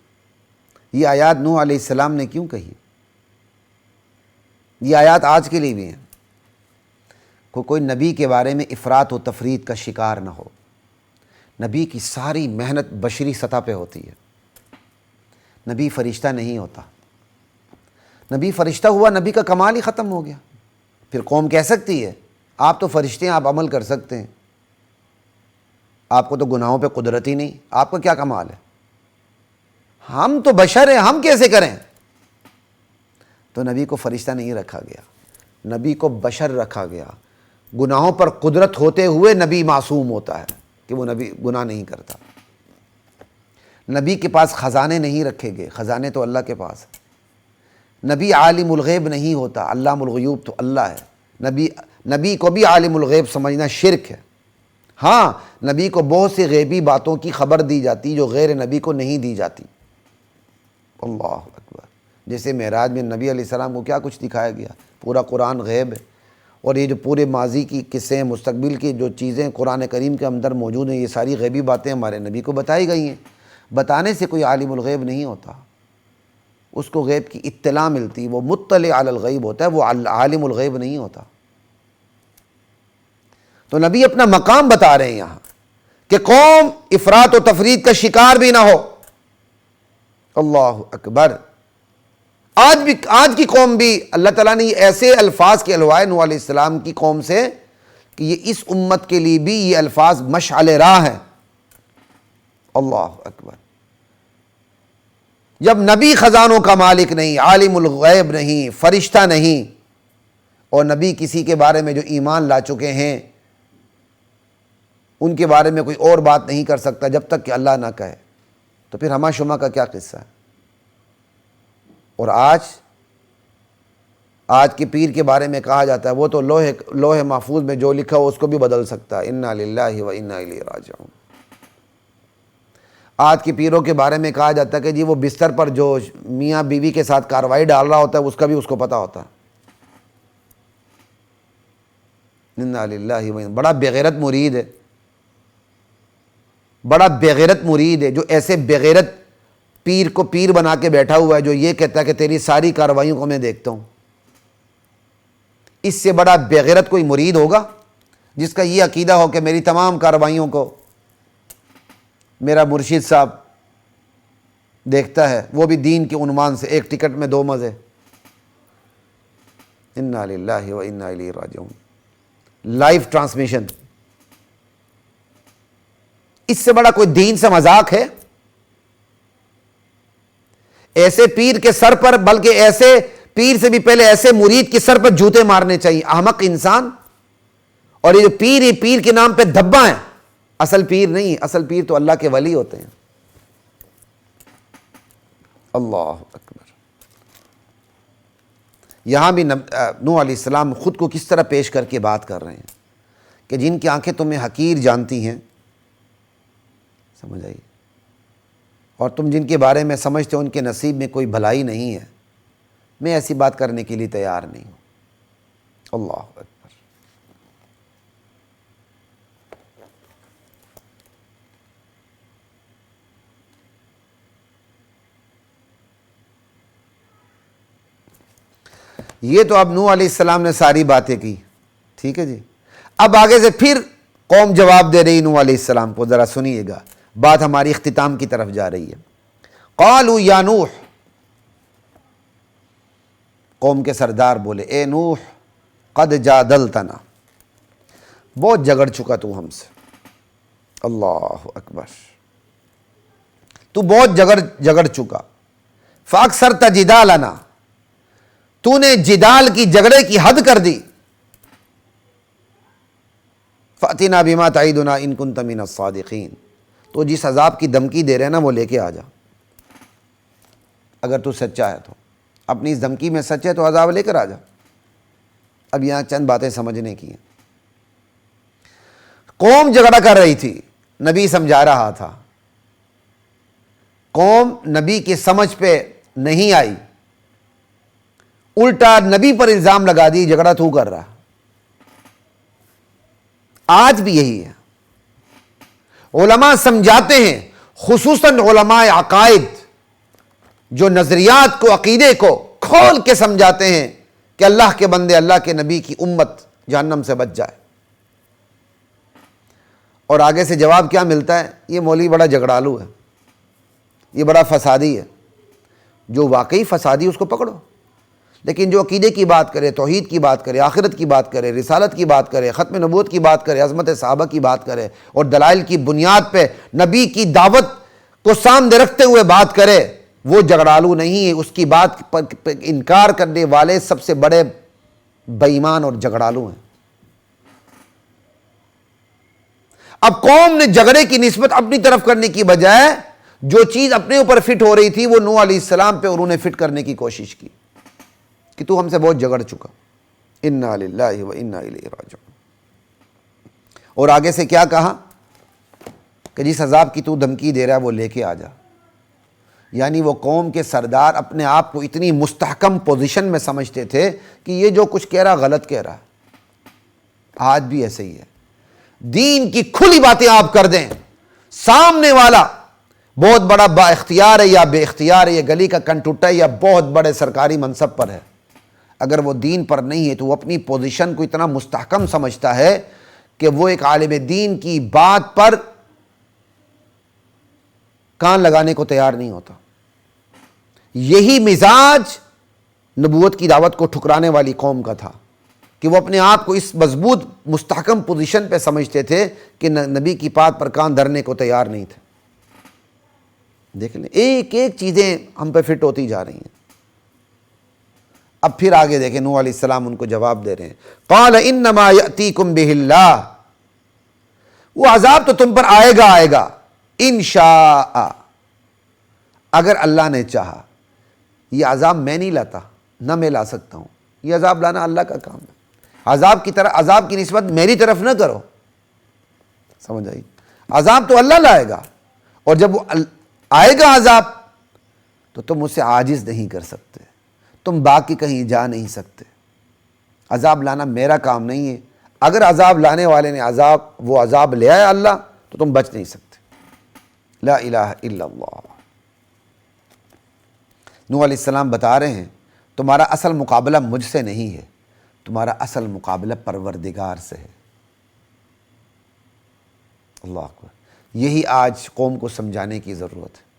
یہ آیات نوح علیہ السلام نے کیوں کہی؟ یہ آیات آج کے لیے بھی ہیں۔ کوئی نبی کے بارے میں افراط و تفریط کا شکار نہ ہو۔ نبی کی ساری محنت بشری سطح پہ ہوتی ہے، نبی فرشتہ نہیں ہوتا۔ نبی فرشتہ ہوا، نبی کا کمال ہی ختم ہو گیا۔ پھر قوم کہہ سکتی ہے آپ تو فرشتے ہیں، آپ عمل کر سکتے ہیں، آپ کو تو گناہوں پہ قدرت ہی نہیں، آپ کا کیا کمال ہے؟ ہم تو بشر ہیں، ہم کیسے کریں؟ تو نبی کو فرشتہ نہیں رکھا گیا، نبی کو بشر رکھا گیا۔ گناہوں پر قدرت ہوتے ہوئے نبی معصوم ہوتا ہے کہ وہ نبی گناہ نہیں کرتا۔ نبی کے پاس خزانے نہیں رکھے گئے، خزانے تو اللہ کے پاس ہے۔ نبی عالم الغیب نہیں ہوتا، علام الغیوب تو اللہ ہے۔ نبی کو بھی عالم الغیب سمجھنا شرک ہے۔ ہاں، نبی کو بہت سی غیبی باتوں کی خبر دی جاتی جو غیر نبی کو نہیں دی جاتی۔ اللہ اکبر۔ جیسے معراج میں نبی علیہ السلام کو کیا کچھ دکھایا گیا، پورا قرآن غیب ہے، اور یہ جو پورے ماضی کی قصے، مستقبل کی جو چیزیں قرآن کریم کے اندر موجود ہیں، یہ ساری غیبی باتیں ہمارے نبی کو بتائی گئی ہیں۔ بتانے سے کوئی عالم الغیب نہیں ہوتا، اس کو غیب کی اطلاع ملتی، وہ مطلع علی الغیب ہوتا ہے، وہ عالم الغیب نہیں ہوتا۔ تو نبی اپنا مقام بتا رہے ہیں یہاں کہ قوم افراط و تفریط کا شکار بھی نہ ہو۔ اللہ اکبر۔ آج کی قوم بھی اللہ تعالیٰ نے ایسے الفاظ کے الوائے نوح علیہ السلام کی قوم سے کہ یہ اس امت کے لیے بھی یہ الفاظ مشعل راہ ہیں۔ اللہ اکبر۔ جب نبی خزانوں کا مالک نہیں، عالم الغیب نہیں، فرشتہ نہیں، اور نبی کسی کے بارے میں جو ایمان لا چکے ہیں ان کے بارے میں کوئی اور بات نہیں کر سکتا جب تک کہ اللہ نہ کہے، تو پھر ہمہ شمہ کا کیا قصہ ہے؟ اور آج کے پیر کے بارے میں کہا جاتا ہے وہ تو لوح محفوظ میں جو لکھا ہو اس کو بھی بدل سکتا ہے۔ انا للہ و انا الیہ راجعون۔ آج کے پیروں کے بارے میں کہا جاتا ہے کہ جی وہ بستر پر جو میاں بیوی کے ساتھ کارروائی ڈال رہا ہوتا ہے اس کا بھی اس کو پتہ ہوتا ہے۔ انا للہ و انا، بڑا بےغیرت مرید ہے، بڑا بےغیرت مرید ہے جو ایسے بےغیرت پیر کو پیر بنا کے بیٹھا ہوا ہے جو یہ کہتا ہے کہ تیری ساری کارروائیوں کو میں دیکھتا ہوں۔ اس سے بڑا بےغیرت کوئی مرید ہوگا جس کا یہ عقیدہ ہو کہ میری تمام کارروائیوں کو میرا مرشد صاحب دیکھتا ہے، وہ بھی دین کے عنوان سے، ایک ٹکٹ میں دو مزے۔ انا للہ و انا الیہ راجعون۔ لائیو ٹرانسمیشن، اس سے بڑا کوئی دین سے مذاق ہے؟ ایسے پیر کے سر پر، بلکہ ایسے پیر سے بھی پہلے ایسے مرید کے سر پر جوتے مارنے چاہیے، احمق انسان۔ اور یہ جو پیر ہی پیر کے نام پہ دھبا ہیں، اصل پیر نہیں، اصل پیر تو اللہ کے ولی ہوتے ہیں۔ اللہ اکبر۔ یہاں بھی نوح علیہ السلام خود کو کس طرح پیش کر کے بات کر رہے ہیں کہ جن کی آنکھیں تمہیں حقیر جانتی ہیں، سمجھ آئی، اور تم جن کے بارے میں سمجھتے ہو ان کے نصیب میں کوئی بھلائی نہیں ہے، میں ایسی بات کرنے کے لیے تیار نہیں ہوں۔ اللہ اکبر۔ یہ تو اب نوح علیہ السلام نے ساری باتیں کی، ٹھیک ہے جی۔ اب آگے سے پھر قوم جواب دے رہی نوح علیہ السلام کو، ذرا سنیے گا، بات ہماری اختتام کی طرف جا رہی ہے۔ قالوا یا نوح، قوم کے سردار بولے اے نوح قد جادلتنا، بہت جھگڑ چکا تو ہم سے۔ اللہ اکبر، تو بہت جھگڑ چکا۔ فاکثرت جدالنا، تو نے جدال کی، جھگڑے کی حد کر دی۔ فاتنا بما تعیدنا ان کنت من الصادقین، تو جس عذاب کی دھمکی دے رہے ہیں نا وہ لے کے آ جا، اگر تو سچا ہے تو، اپنی اس دھمکی میں سچ ہے تو عذاب لے کر آ جا۔ اب یہاں چند باتیں سمجھنے کی ہیں۔ قوم جھگڑا کر رہی تھی، نبی سمجھا رہا تھا، قوم نبی کی سمجھ پہ نہیں آئی، الٹا نبی پر الزام لگا دی جھگڑا تو کر رہا۔ آج بھی یہی ہے، علماء سمجھاتے ہیں، خصوصاً علماء عقائد جو نظریات کو، عقیدے کو کھول کے سمجھاتے ہیں کہ اللہ کے بندے، اللہ کے نبی کی امت جہنم سے بچ جائے۔ اور آگے سے جواب کیا ملتا ہے؟ یہ مولوی بڑا جھگڑالو ہے، یہ بڑا فسادی ہے۔ جو واقعی فسادی اس کو پکڑو، لیکن جو عقیدے کی بات کرے، توحید کی بات کرے، آخرت کی بات کرے، رسالت کی بات کرے، ختم نبوت کی بات کرے، عظمت صحابہ کی بات کرے اور دلائل کی بنیاد پہ نبی کی دعوت کو سامنے رکھتے ہوئے بات کرے، وہ جھگڑالو نہیں ہے۔ اس کی بات پر انکار کرنے والے سب سے بڑے بے ایمان اور جھگڑالو ہیں۔ اب قوم نے جھگڑے کی نسبت اپنی طرف کرنے کی بجائے جو چیز اپنے اوپر فٹ ہو رہی تھی وہ نوح علیہ السلام پہ انہوں نے فٹ کرنے کی کوشش کی کہ تو ہم سے بہت جھگڑ چکا۔ انا للہ و انا الیہ راجعون۔ اور آگے سے کیا کہا کہ جس عذاب کی تو دھمکی دے رہا ہے وہ لے کے آ جا۔ یعنی وہ قوم کے سردار اپنے آپ کو اتنی مستحکم پوزیشن میں سمجھتے تھے کہ یہ جو کچھ کہہ رہا غلط کہہ رہا ہے۔ آج بھی ایسے ہی ہے، دین کی کھلی باتیں آپ کر دیں، سامنے والا بہت بڑا با اختیار ہے یا بے اختیار ہے، یہ گلی کا کنٹوٹا ہے یا بہت بڑے سرکاری منصب پر ہے، اگر وہ دین پر نہیں ہے تو وہ اپنی پوزیشن کو اتنا مستحکم سمجھتا ہے کہ وہ ایک عالم دین کی بات پر کان لگانے کو تیار نہیں ہوتا۔ یہی مزاج نبوت کی دعوت کو ٹھکرانے والی قوم کا تھا کہ وہ اپنے آپ کو اس مضبوط مستحکم پوزیشن پہ سمجھتے تھے کہ نبی کی بات پر کان دھرنے کو تیار نہیں تھے۔ دیکھ لیں ایک ایک چیزیں ہم پہ فٹ ہوتی جا رہی ہیں۔ اب پھر آگے دیکھیں نوح علیہ السلام ان کو جواب دے رہے ہیں، قال انما یأتیکم بہ اللہ، وہ عذاب تو تم پر آئے گا انشاء، اگر اللہ نے چاہا۔ یہ عذاب میں نہیں لاتا، نہ میں لا سکتا ہوں، یہ عذاب لانا اللہ کا کام ہے۔ عذاب کی نسبت میری طرف نہ کرو، سمجھ آئی؟ عذاب تو اللہ لائے گا، اور جب وہ آئے گا عذاب تو تم اسے عاجز نہیں کر سکتے، تم باقی کہیں جا نہیں سکتے۔ عذاب لانا میرا کام نہیں ہے، اگر عذاب لانے والے نے وہ عذاب لے آیا اللہ تو تم بچ نہیں سکتے۔ لا الہ الا اللہ۔ نوح علیہ السلام بتا رہے ہیں تمہارا اصل مقابلہ مجھ سے نہیں ہے، تمہارا اصل مقابلہ پروردگار سے ہے۔ اللہ اکبر۔ یہی آج قوم کو سمجھانے کی ضرورت ہے۔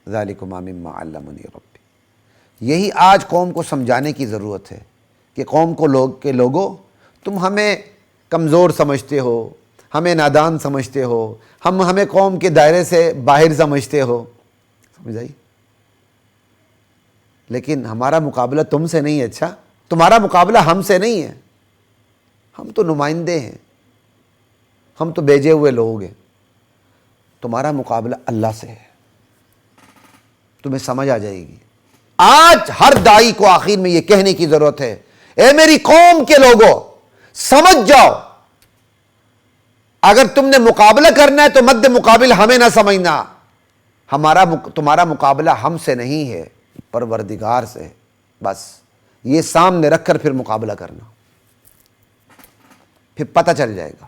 ذالکم مما علمنی ربی، یہی آج قوم کو سمجھانے کی ضرورت ہے کہ قوم کو لوگوں تم ہمیں کمزور سمجھتے ہو، ہمیں نادان سمجھتے ہو، ہمیں قوم کے دائرے سے باہر سمجھتے ہو، سمجھ آئی؟ لیکن ہمارا مقابلہ تم سے نہیں ہے، اچھا تمہارا مقابلہ ہم سے نہیں ہے، ہم تو نمائندے ہیں، ہم تو بھیجے ہوئے لوگ ہیں، تمہارا مقابلہ اللہ سے ہے۔ تمہیں سمجھ آ جائے گی۔ آج ہر داعی کو آخر میں یہ کہنے کی ضرورت ہے، اے میری قوم کے لوگوں سمجھ جاؤ، اگر تم نے مقابلہ کرنا ہے تو مد مقابل ہمیں نہ سمجھنا، تمہارا مقابلہ ہم سے نہیں ہے، پروردگار سے ہے۔ بس یہ سامنے رکھ کر پھر مقابلہ کرنا، پھر پتہ چل جائے گا۔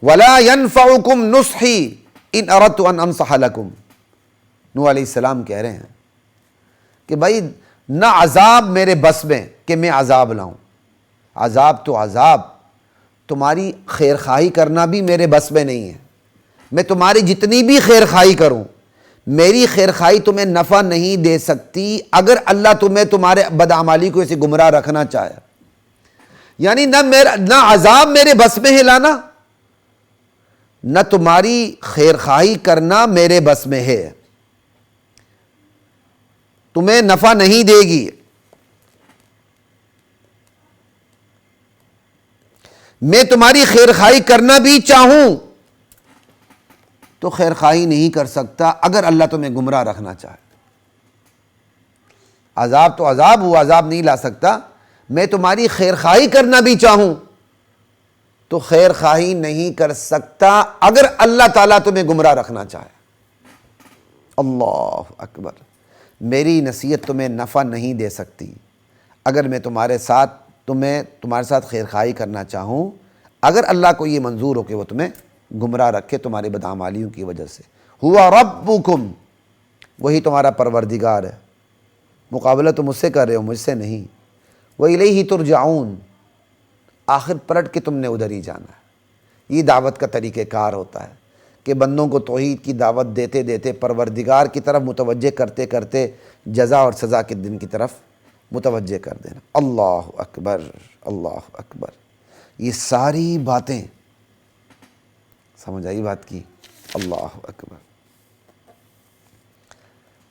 وَلَا يَنْفَعُكُمْ نُصْحِي إِنْ أَرَدْتُ أَنْ أَنْصَحَ لَكُمْ۔ نوح علیہ السلام کہہ رہے ہیں کہ بھائی نہ عذاب میرے بس میں کہ میں عذاب لاؤں، عذاب تو عذاب، تمہاری خیر خواہی کرنا بھی میرے بس میں نہیں ہے۔ میں تمہاری جتنی بھی خیر خواہی کروں، میری خیر خواہی تمہیں نفع نہیں دے سکتی اگر اللہ تمہیں تمہارے بدعمالی کو اسے گمراہ رکھنا چاہے۔ یعنی نہ عذاب میرے بس میں ہے لانا، نہ تمہاری خیر خواہی کرنا میرے بس میں ہے، تمہیں نفع نہیں دے گی۔ میں تمہاری خیر خواہی کرنا بھی چاہوں تو خیر خواہی نہیں کر سکتا اگر اللہ تمہیں گمراہ رکھنا چاہے۔ عذاب تو عذاب، وہ عذاب نہیں لا سکتا۔ میں تمہاری خیر خواہی کرنا بھی چاہوں تو خیر خواہی نہیں کر سکتا اگر اللہ تعالیٰ تمہیں گمراہ رکھنا چاہے۔ اللہ اکبر۔ میری نصیحت تمہیں نفع نہیں دے سکتی اگر میں تمہارے ساتھ خیر خواہی کرنا چاہوں، اگر اللہ کو یہ منظور ہو کہ وہ تمہیں گمراہ رکھے تمہاری بدعمالیوں کی وجہ سے۔ ہوا ربکم، وہی تمہارا پروردگار ہے۔ مقابلہ تم مجھ سے کر رہے ہو، مجھ سے نہیں۔ وَإِلَيْهِ تُرْجَعُونَ، آخر پلٹ کے تم نے ادھر ہی جانا ہے۔ یہ دعوت کا طریقہ کار ہوتا ہے کہ بندوں کو توحید کی دعوت دیتے دیتے پروردگار کی طرف متوجہ کرتے کرتے جزا اور سزا کے دن کی طرف متوجہ کر دینا۔ اللہ اکبر، اللہ اکبر۔ یہ ساری باتیں سمجھ آئی بات کی؟ اللہ اکبر۔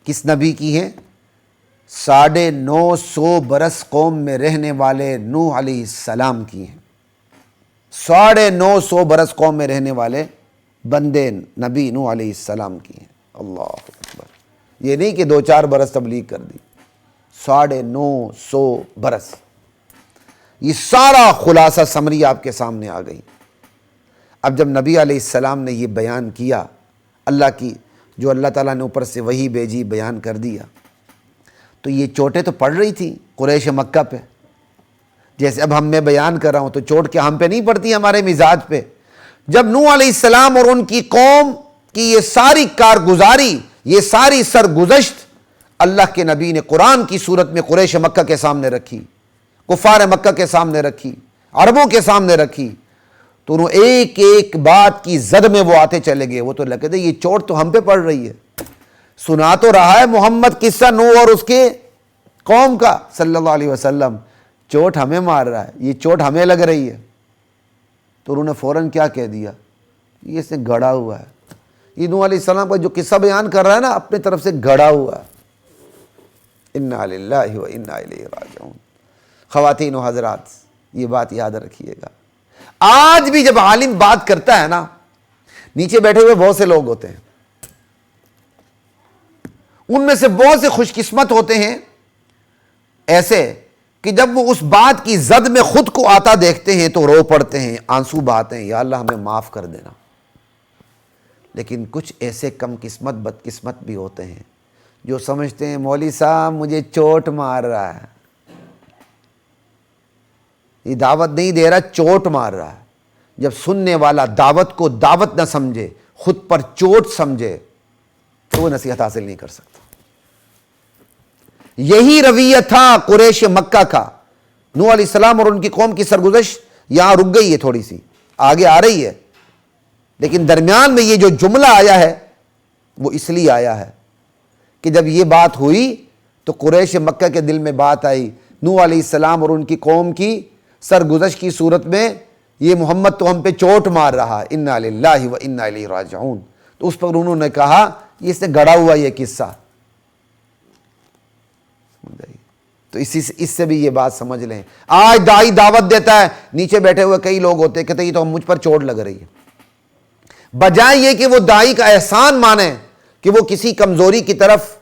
کس نبی کی ہیں؟ 950 برس قوم میں رہنے والے نوح علیہ السلام کی ہیں۔ 950 برس قوم میں رہنے والے بندے نبی نوح علیہ السلام کی ہیں۔ اللہ اکبر۔ یہ نہیں کہ 2-4 برس تبلیغ کر دی، 950 برس۔ یہ سارا خلاصہ سمری آپ کے سامنے آ گئی۔ اب جب نبی علیہ السلام نے یہ بیان کیا، اللہ کی جو اللہ تعالیٰ نے اوپر سے وحی بھیجی بیان کر دیا، تو یہ چوٹیں تو پڑ رہی تھیں قریش مکہ پہ، جیسے اب ہم میں بیان کر رہا ہوں، تو چوٹ کے ہم پہ نہیں پڑتی، ہمارے مزاج پہ۔ جب نوح علیہ السلام اور ان کی قوم کی یہ ساری کارگزاری، یہ ساری سرگزشت اللہ کے نبی نے قرآن کی صورت میں قریش مکہ کے سامنے رکھی، کفار مکہ کے سامنے رکھی، عربوں کے سامنے رکھی، تو انہوں ایک ایک بات کی زد میں وہ آتے چلے گئے۔ وہ تو لگے تھے یہ چوٹ تو ہم پہ پڑ رہی ہے، سنا تو رہا ہے محمد قصہ نوح اور اس کے قوم کا صلی اللہ علیہ وسلم، چوٹ ہمیں مار رہا ہے، یہ چوٹ ہمیں لگ رہی ہے۔ تو انہوں نے فوراً کیا کہہ دیا؟ یہ اس نے گڑا ہوا ہے، یہ نوح علیہ السلام کا جو قصہ بیان کر رہا ہے نا، اپنے طرف سے گڑا ہوا ہے۔ انا للہ و انا الیہ راجعون۔ خواتین و حضرات، یہ بات یاد رکھیے گا، آج بھی جب عالم بات کرتا ہے نا، نیچے بیٹھے ہوئے بہت سے لوگ ہوتے ہیں، ان میں سے بہت سے خوش قسمت ہوتے ہیں ایسے کہ جب وہ اس بات کی زد میں خود کو آتا دیکھتے ہیں تو رو پڑتے ہیں، آنسو بہاتے ہیں، یا اللہ ہمیں معاف کر دینا۔ لیکن کچھ ایسے کم قسمت بد قسمت بھی ہوتے ہیں جو سمجھتے ہیں مولوی صاحب مجھے چوٹ مار رہا ہے، یہ دعوت نہیں دے رہا، چوٹ مار رہا ہے۔ جب سننے والا دعوت کو دعوت نہ سمجھے، خود پر چوٹ سمجھے، تو وہ نصیحت حاصل نہیں کر سکتا۔ یہی رویہ تھا قریش مکہ کا۔ نوح علیہ السلام اور ان کی قوم کی سرگزشت یہاں رک گئی ہے، تھوڑی سی آگے آ رہی ہے، لیکن درمیان میں یہ جو جملہ آیا ہے وہ اس لیے آیا ہے کہ جب یہ بات ہوئی تو قریش مکہ کے دل میں بات آئی، نوح علیہ السلام اور ان کی قوم کی سرگزشت کی صورت میں یہ محمد تو ہم پہ چوٹ مار رہا، انا للہ و انا الیہ راجعون۔ تو اس پر انہوں نے کہا یہ اس سے گڑا ہوا یہ قصہ، تو اس سے بھی یہ بات سمجھ لیں۔ آج داعی دعوت دیتا ہے، نیچے بیٹھے ہوئے کئی لوگ ہوتے ہیں، کہتے ہیں یہ تو مجھ پر چوٹ لگ رہی ہے، بجائے یہ کہ وہ داعی کا احسان مانے کہ وہ کسی کمزوری کی طرف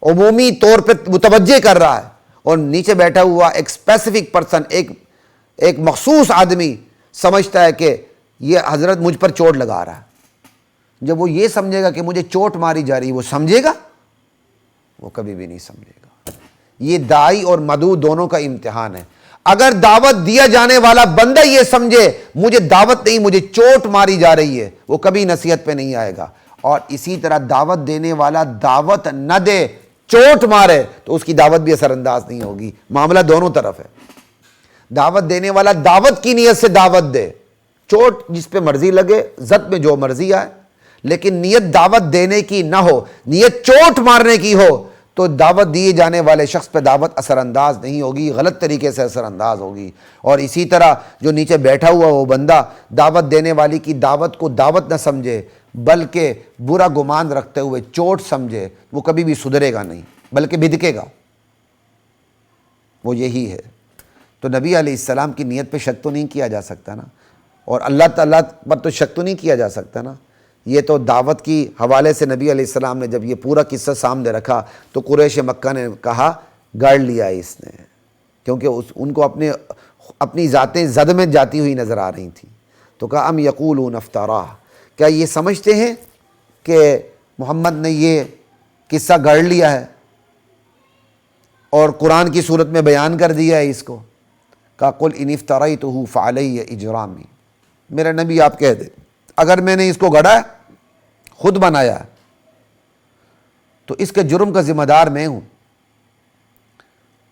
عمومی طور پہ متوجہ کر رہا ہے، اور نیچے بیٹھا ہوا ایک اسپیسیفک پرسن، ایک مخصوص آدمی سمجھتا ہے کہ یہ حضرت مجھ پر چوٹ لگا رہا ہے۔ جب وہ یہ سمجھے گا کہ مجھے چوٹ ماری جا رہی ہے، وہ سمجھے گا؟ وہ کبھی بھی نہیں سمجھے گا۔ یہ داعی اور مدعو دونوں کا امتحان ہے۔ اگر دعوت دیا جانے والا بندہ یہ سمجھے مجھے دعوت نہیں، مجھے چوٹ ماری جا رہی ہے، وہ کبھی نصیحت پہ نہیں آئے گا۔ اور اسی طرح دعوت دینے والا دعوت نہ دے، چوٹ مارے، تو اس کی دعوت بھی اثر انداز نہیں ہوگی۔ معاملہ دونوں طرف ہے۔ دعوت دینے والا دعوت کی نیت سے دعوت دے، چوٹ جس پہ مرضی لگے، زد میں جو مرضی آئے، لیکن نیت دعوت دینے کی نہ ہو، نیت چوٹ مارنے کی ہو، تو دعوت دیے جانے والے شخص پہ دعوت اثر انداز نہیں ہوگی، غلط طریقے سے اثر انداز ہوگی۔ اور اسی طرح جو نیچے بیٹھا ہوا وہ بندہ دعوت دینے والی کی دعوت کو دعوت نہ سمجھے، بلکہ برا گمان رکھتے ہوئے چوٹ سمجھے، وہ کبھی بھی سدھرے گا نہیں، بلکہ بھدکے گا۔ وہ یہی ہے۔ تو نبی علیہ السلام کی نیت پہ شک تو نہیں کیا جا سکتا نا، اور اللہ تعالیٰ پر تو شک تو نہیں کیا جا سکتا نا۔ یہ تو دعوت کی حوالے سے نبی علیہ السلام نے جب یہ پورا قصہ سامنے رکھا تو قریش مکہ نے کہا گڑ لیا اس نے، کیونکہ ان کو اپنی ذاتیں زد میں جاتی ہوئی نظر آ رہی تھیں۔ تو کہا ام یقولون افتراہ، کیا یہ سمجھتے ہیں کہ محمد نے یہ قصہ گڑ لیا ہے اور قرآن کی صورت میں بیان کر دیا ہے اس کو؟ کہا قل ان افتریتہ فعلی اجرامی، میرا نبی آپ کہہ دے اگر میں نے اس کو گڑا ہے، خود بنایا ہے، تو اس کے جرم کا ذمہ دار میں ہوں،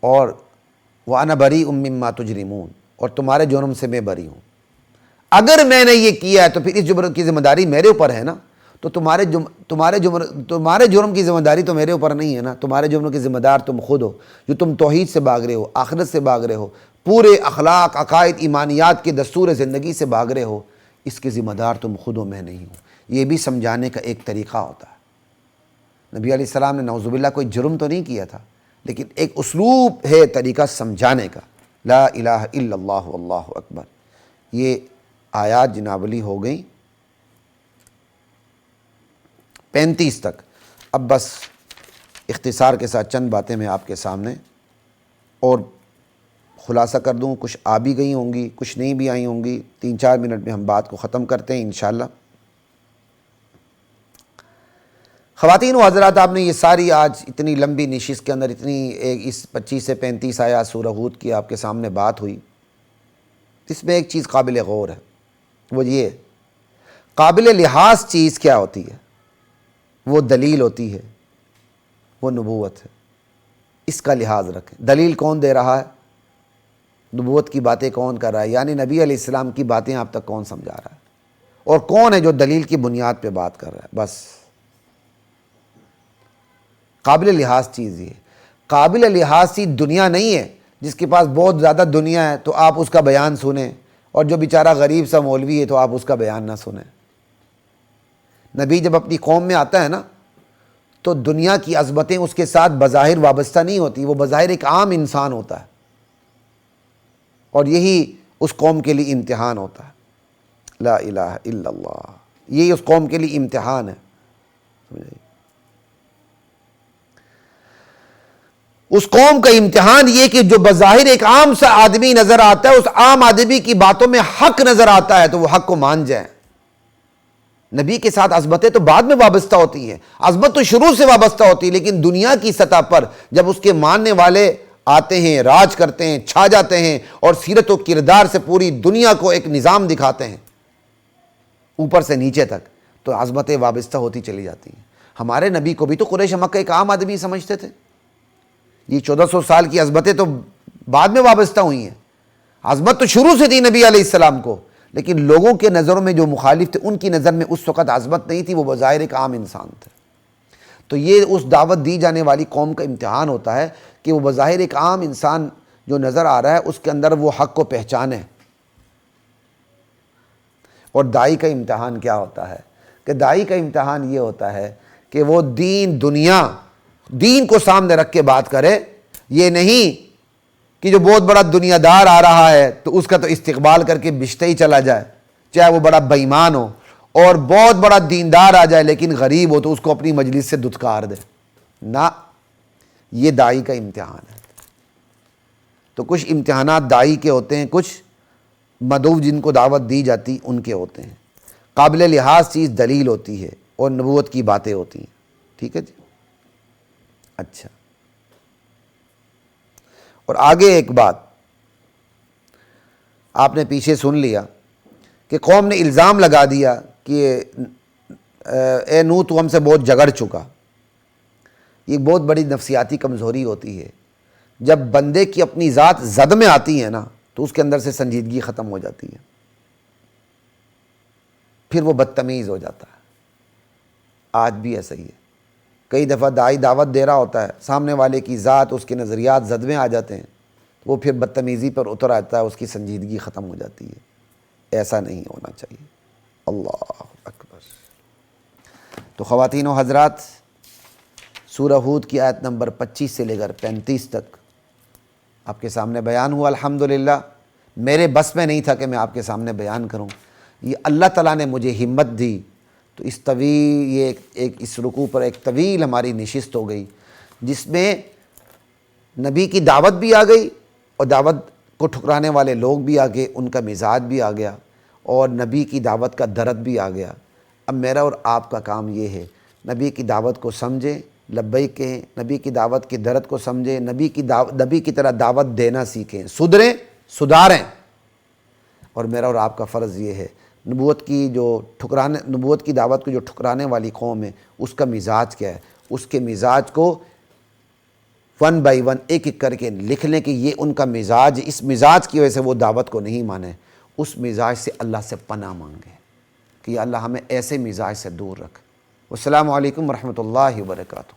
اور وَأَنَا بَرِيءٌ مِّمَّا تُجْرِمُونَ، اور تمہارے جرم سے میں بری ہوں۔ اگر میں نے یہ کیا ہے تو پھر اس جرم کی ذمہ داری میرے اوپر ہے نا، تو تمہارے جرم کی ذمہ داری تو میرے اوپر نہیں ہے نا، تمہارے جرم کی ذمہ دار تم خود ہو، جو تم توحید سے بھاگ رہے ہو، آخرت سے بھاگ رہے ہو، پورے اخلاق، عقائد، ایمانیات کے دستور زندگی سے بھاگ رہے ہو، اس کے ذمہ دار تم خود ہو، میں نہیں ہوں۔ یہ بھی سمجھانے کا ایک طریقہ ہوتا ہے۔ نبی علیہ السلام نے نعوذ باللہ کوئی جرم تو نہیں کیا تھا، لیکن ایک اسلوب ہے طریقہ سمجھانے کا۔ لا الہ الا اللہ واللہ اکبر۔ یہ آیات جناب علی ہو گئیں 35 تک۔ اب بس اختصار کے ساتھ چند باتیں میں آپ کے سامنے اور خلاصہ کر دوں، کچھ آ بھی گئی ہوں گی، کچھ نہیں بھی آئی ہوں گی، 3-4 منٹ میں ہم بات کو ختم کرتے ہیں انشاءاللہ۔ خواتین و حضرات، آپ نے یہ ساری آج اتنی لمبی نشست کے اندر اس 25 سے 35 آیات سورہ ہود کی آپ کے سامنے بات ہوئی، اس میں ایک چیز قابل غور ہے، وہ یہ قابل لحاظ چیز کیا ہوتی ہے؟ وہ دلیل ہوتی ہے، وہ نبوت ہے۔ اس کا لحاظ رکھیں۔ دلیل کون دے رہا ہے؟ نبوت کی باتیں کون کر رہا ہے؟ یعنی نبی علیہ السلام کی باتیں آپ تک کون سمجھا رہا ہے؟ اور کون ہے جو دلیل کی بنیاد پہ بات کر رہا ہے؟ بس قابل لحاظ چیز یہ قابل لحاظ چیز دنیا نہیں ہے، جس کے پاس بہت زیادہ دنیا ہے تو آپ اس کا بیان سنیں، اور جو بیچارہ غریب سا مولوی ہے تو آپ اس کا بیان نہ سنیں۔ نبی جب اپنی قوم میں آتا ہے نا، تو دنیا کی عظمتیں اس کے ساتھ بظاہر وابستہ نہیں ہوتی، وہ بظاہر ایک عام انسان ہوتا ہے، اور یہی اس قوم کے لیے امتحان ہوتا ہے۔ لا الہ الا اللہ، یہی اس قوم کے لیے امتحان ہے۔ اس قوم کا امتحان یہ کہ جو بظاہر ایک عام سا آدمی نظر آتا ہے، اس عام آدمی کی باتوں میں حق نظر آتا ہے تو وہ حق کو مان جائیں۔ نبی کے ساتھ عظمتیں تو بعد میں وابستہ ہوتی ہیں، عظمت تو شروع سے وابستہ ہوتی ہے، لیکن دنیا کی سطح پر جب اس کے ماننے والے آتے ہیں، راج کرتے ہیں، چھا جاتے ہیں، اور سیرت و کردار سے پوری دنیا کو ایک نظام دکھاتے ہیں اوپر سے نیچے تک، تو عظمتیں وابستہ ہوتی چلی جاتی ہیں۔ ہمارے نبی کو بھی تو قریش مکہ ایک عام آدمی سمجھتے تھے، یہ 1400 سال کی عظمتیں تو بعد میں وابستہ ہوئی ہیں، عظمت تو شروع سے تھی نبی علیہ السلام کو، لیکن لوگوں کے نظروں میں جو مخالف تھے ان کی نظر میں اس وقت عظمت نہیں تھی، وہ بظاہر ایک عام انسان تھے۔ تو یہ اس دعوت دی جانے والی قوم کا امتحان ہوتا ہے کہ وہ بظاہر ایک عام انسان جو نظر آ رہا ہے اس کے اندر وہ حق کو پہچانے۔ اور داعی کا امتحان کیا ہوتا ہے؟ کہ داعی کا امتحان یہ ہوتا ہے کہ وہ دین کو سامنے رکھ کے بات کرے، یہ نہیں کہ جو بہت بڑا دنیا دار آ رہا ہے تو اس کا تو استقبال کر کے بشتے ہی چلا جائے، چاہے وہ بڑا بے ایمان ہو، اور بہت بڑا دیندار آ جائے لیکن غریب ہو تو اس کو اپنی مجلس سے دھتکار دے۔ نہ، یہ داعی کا امتحان ہے۔ تو کچھ امتحانات داعی کے ہوتے ہیں، کچھ مدعو جن کو دعوت دی جاتی ان کے ہوتے ہیں۔ قابل لحاظ چیز دلیل ہوتی ہے اور نبوت کی باتیں ہوتی ہیں۔ ٹھیک ہے جی؟ اچھا، اور آگے ایک بات آپ نے پیچھے سن لیا کہ قوم نے الزام لگا دیا کہ اے نوح تو ہم سے بہت جھگڑ چکا۔ یہ بہت بڑی نفسیاتی کمزوری ہوتی ہے، جب بندے کی اپنی ذات زد میں آتی ہے نا تو اس کے اندر سے سنجیدگی ختم ہو جاتی ہے، پھر وہ بدتمیز ہو جاتا ہے۔ آج بھی ایسا ہی ہے، کئی دفعہ داعی دعوت دے رہا ہوتا ہے، سامنے والے کی ذات، اس کے نظریات زد میں آ جاتے ہیں، وہ پھر بدتمیزی پر اتر آتا ہے، اس کی سنجیدگی ختم ہو جاتی ہے۔ ایسا نہیں ہونا چاہیے۔ اللہ اکبر۔ تو خواتین و حضرات، سورہ ہود کی آیت نمبر 25 سے لے کر 35 تک آپ کے سامنے بیان ہوا۔ الحمدللہ میرے بس میں نہیں تھا کہ میں آپ کے سامنے بیان کروں، یہ اللہ تعالیٰ نے مجھے ہمت دی، تو اس طویل اس رکوع پر ایک طویل ہماری نشست ہو گئی، جس میں نبی کی دعوت بھی آ گئی اور دعوت کو ٹھکرانے والے لوگ بھی آ گئے، ان کا مزاج بھی آ گیا، اور نبی کی دعوت کا درد بھی آ گیا۔ اب میرا اور آپ کا کام یہ ہے، نبی کی دعوت کو سمجھیں، لبیک کہیں، نبی کی دعوت کے درد کو سمجھیں، نبی کی طرح دعوت دینا سیکھیں، سدھریں، سدھاریں۔ اور میرا اور آپ کا فرض یہ ہے، نبوت کی دعوت کو جو ٹھکرانے والی قوم ہے اس کا مزاج کیا ہے، اس کے مزاج کو ون بائی ون ایک ایک کر کے لکھ لیں کہ یہ ان کا مزاج، اس مزاج کی وجہ سے وہ دعوت کو نہیں مانے، اس مزاج سے اللہ سے پناہ مانگیں کہ یا اللہ ہمیں ایسے مزاج سے دور رکھ۔ والسلام علیکم ورحمۃ اللہ وبرکاتہ۔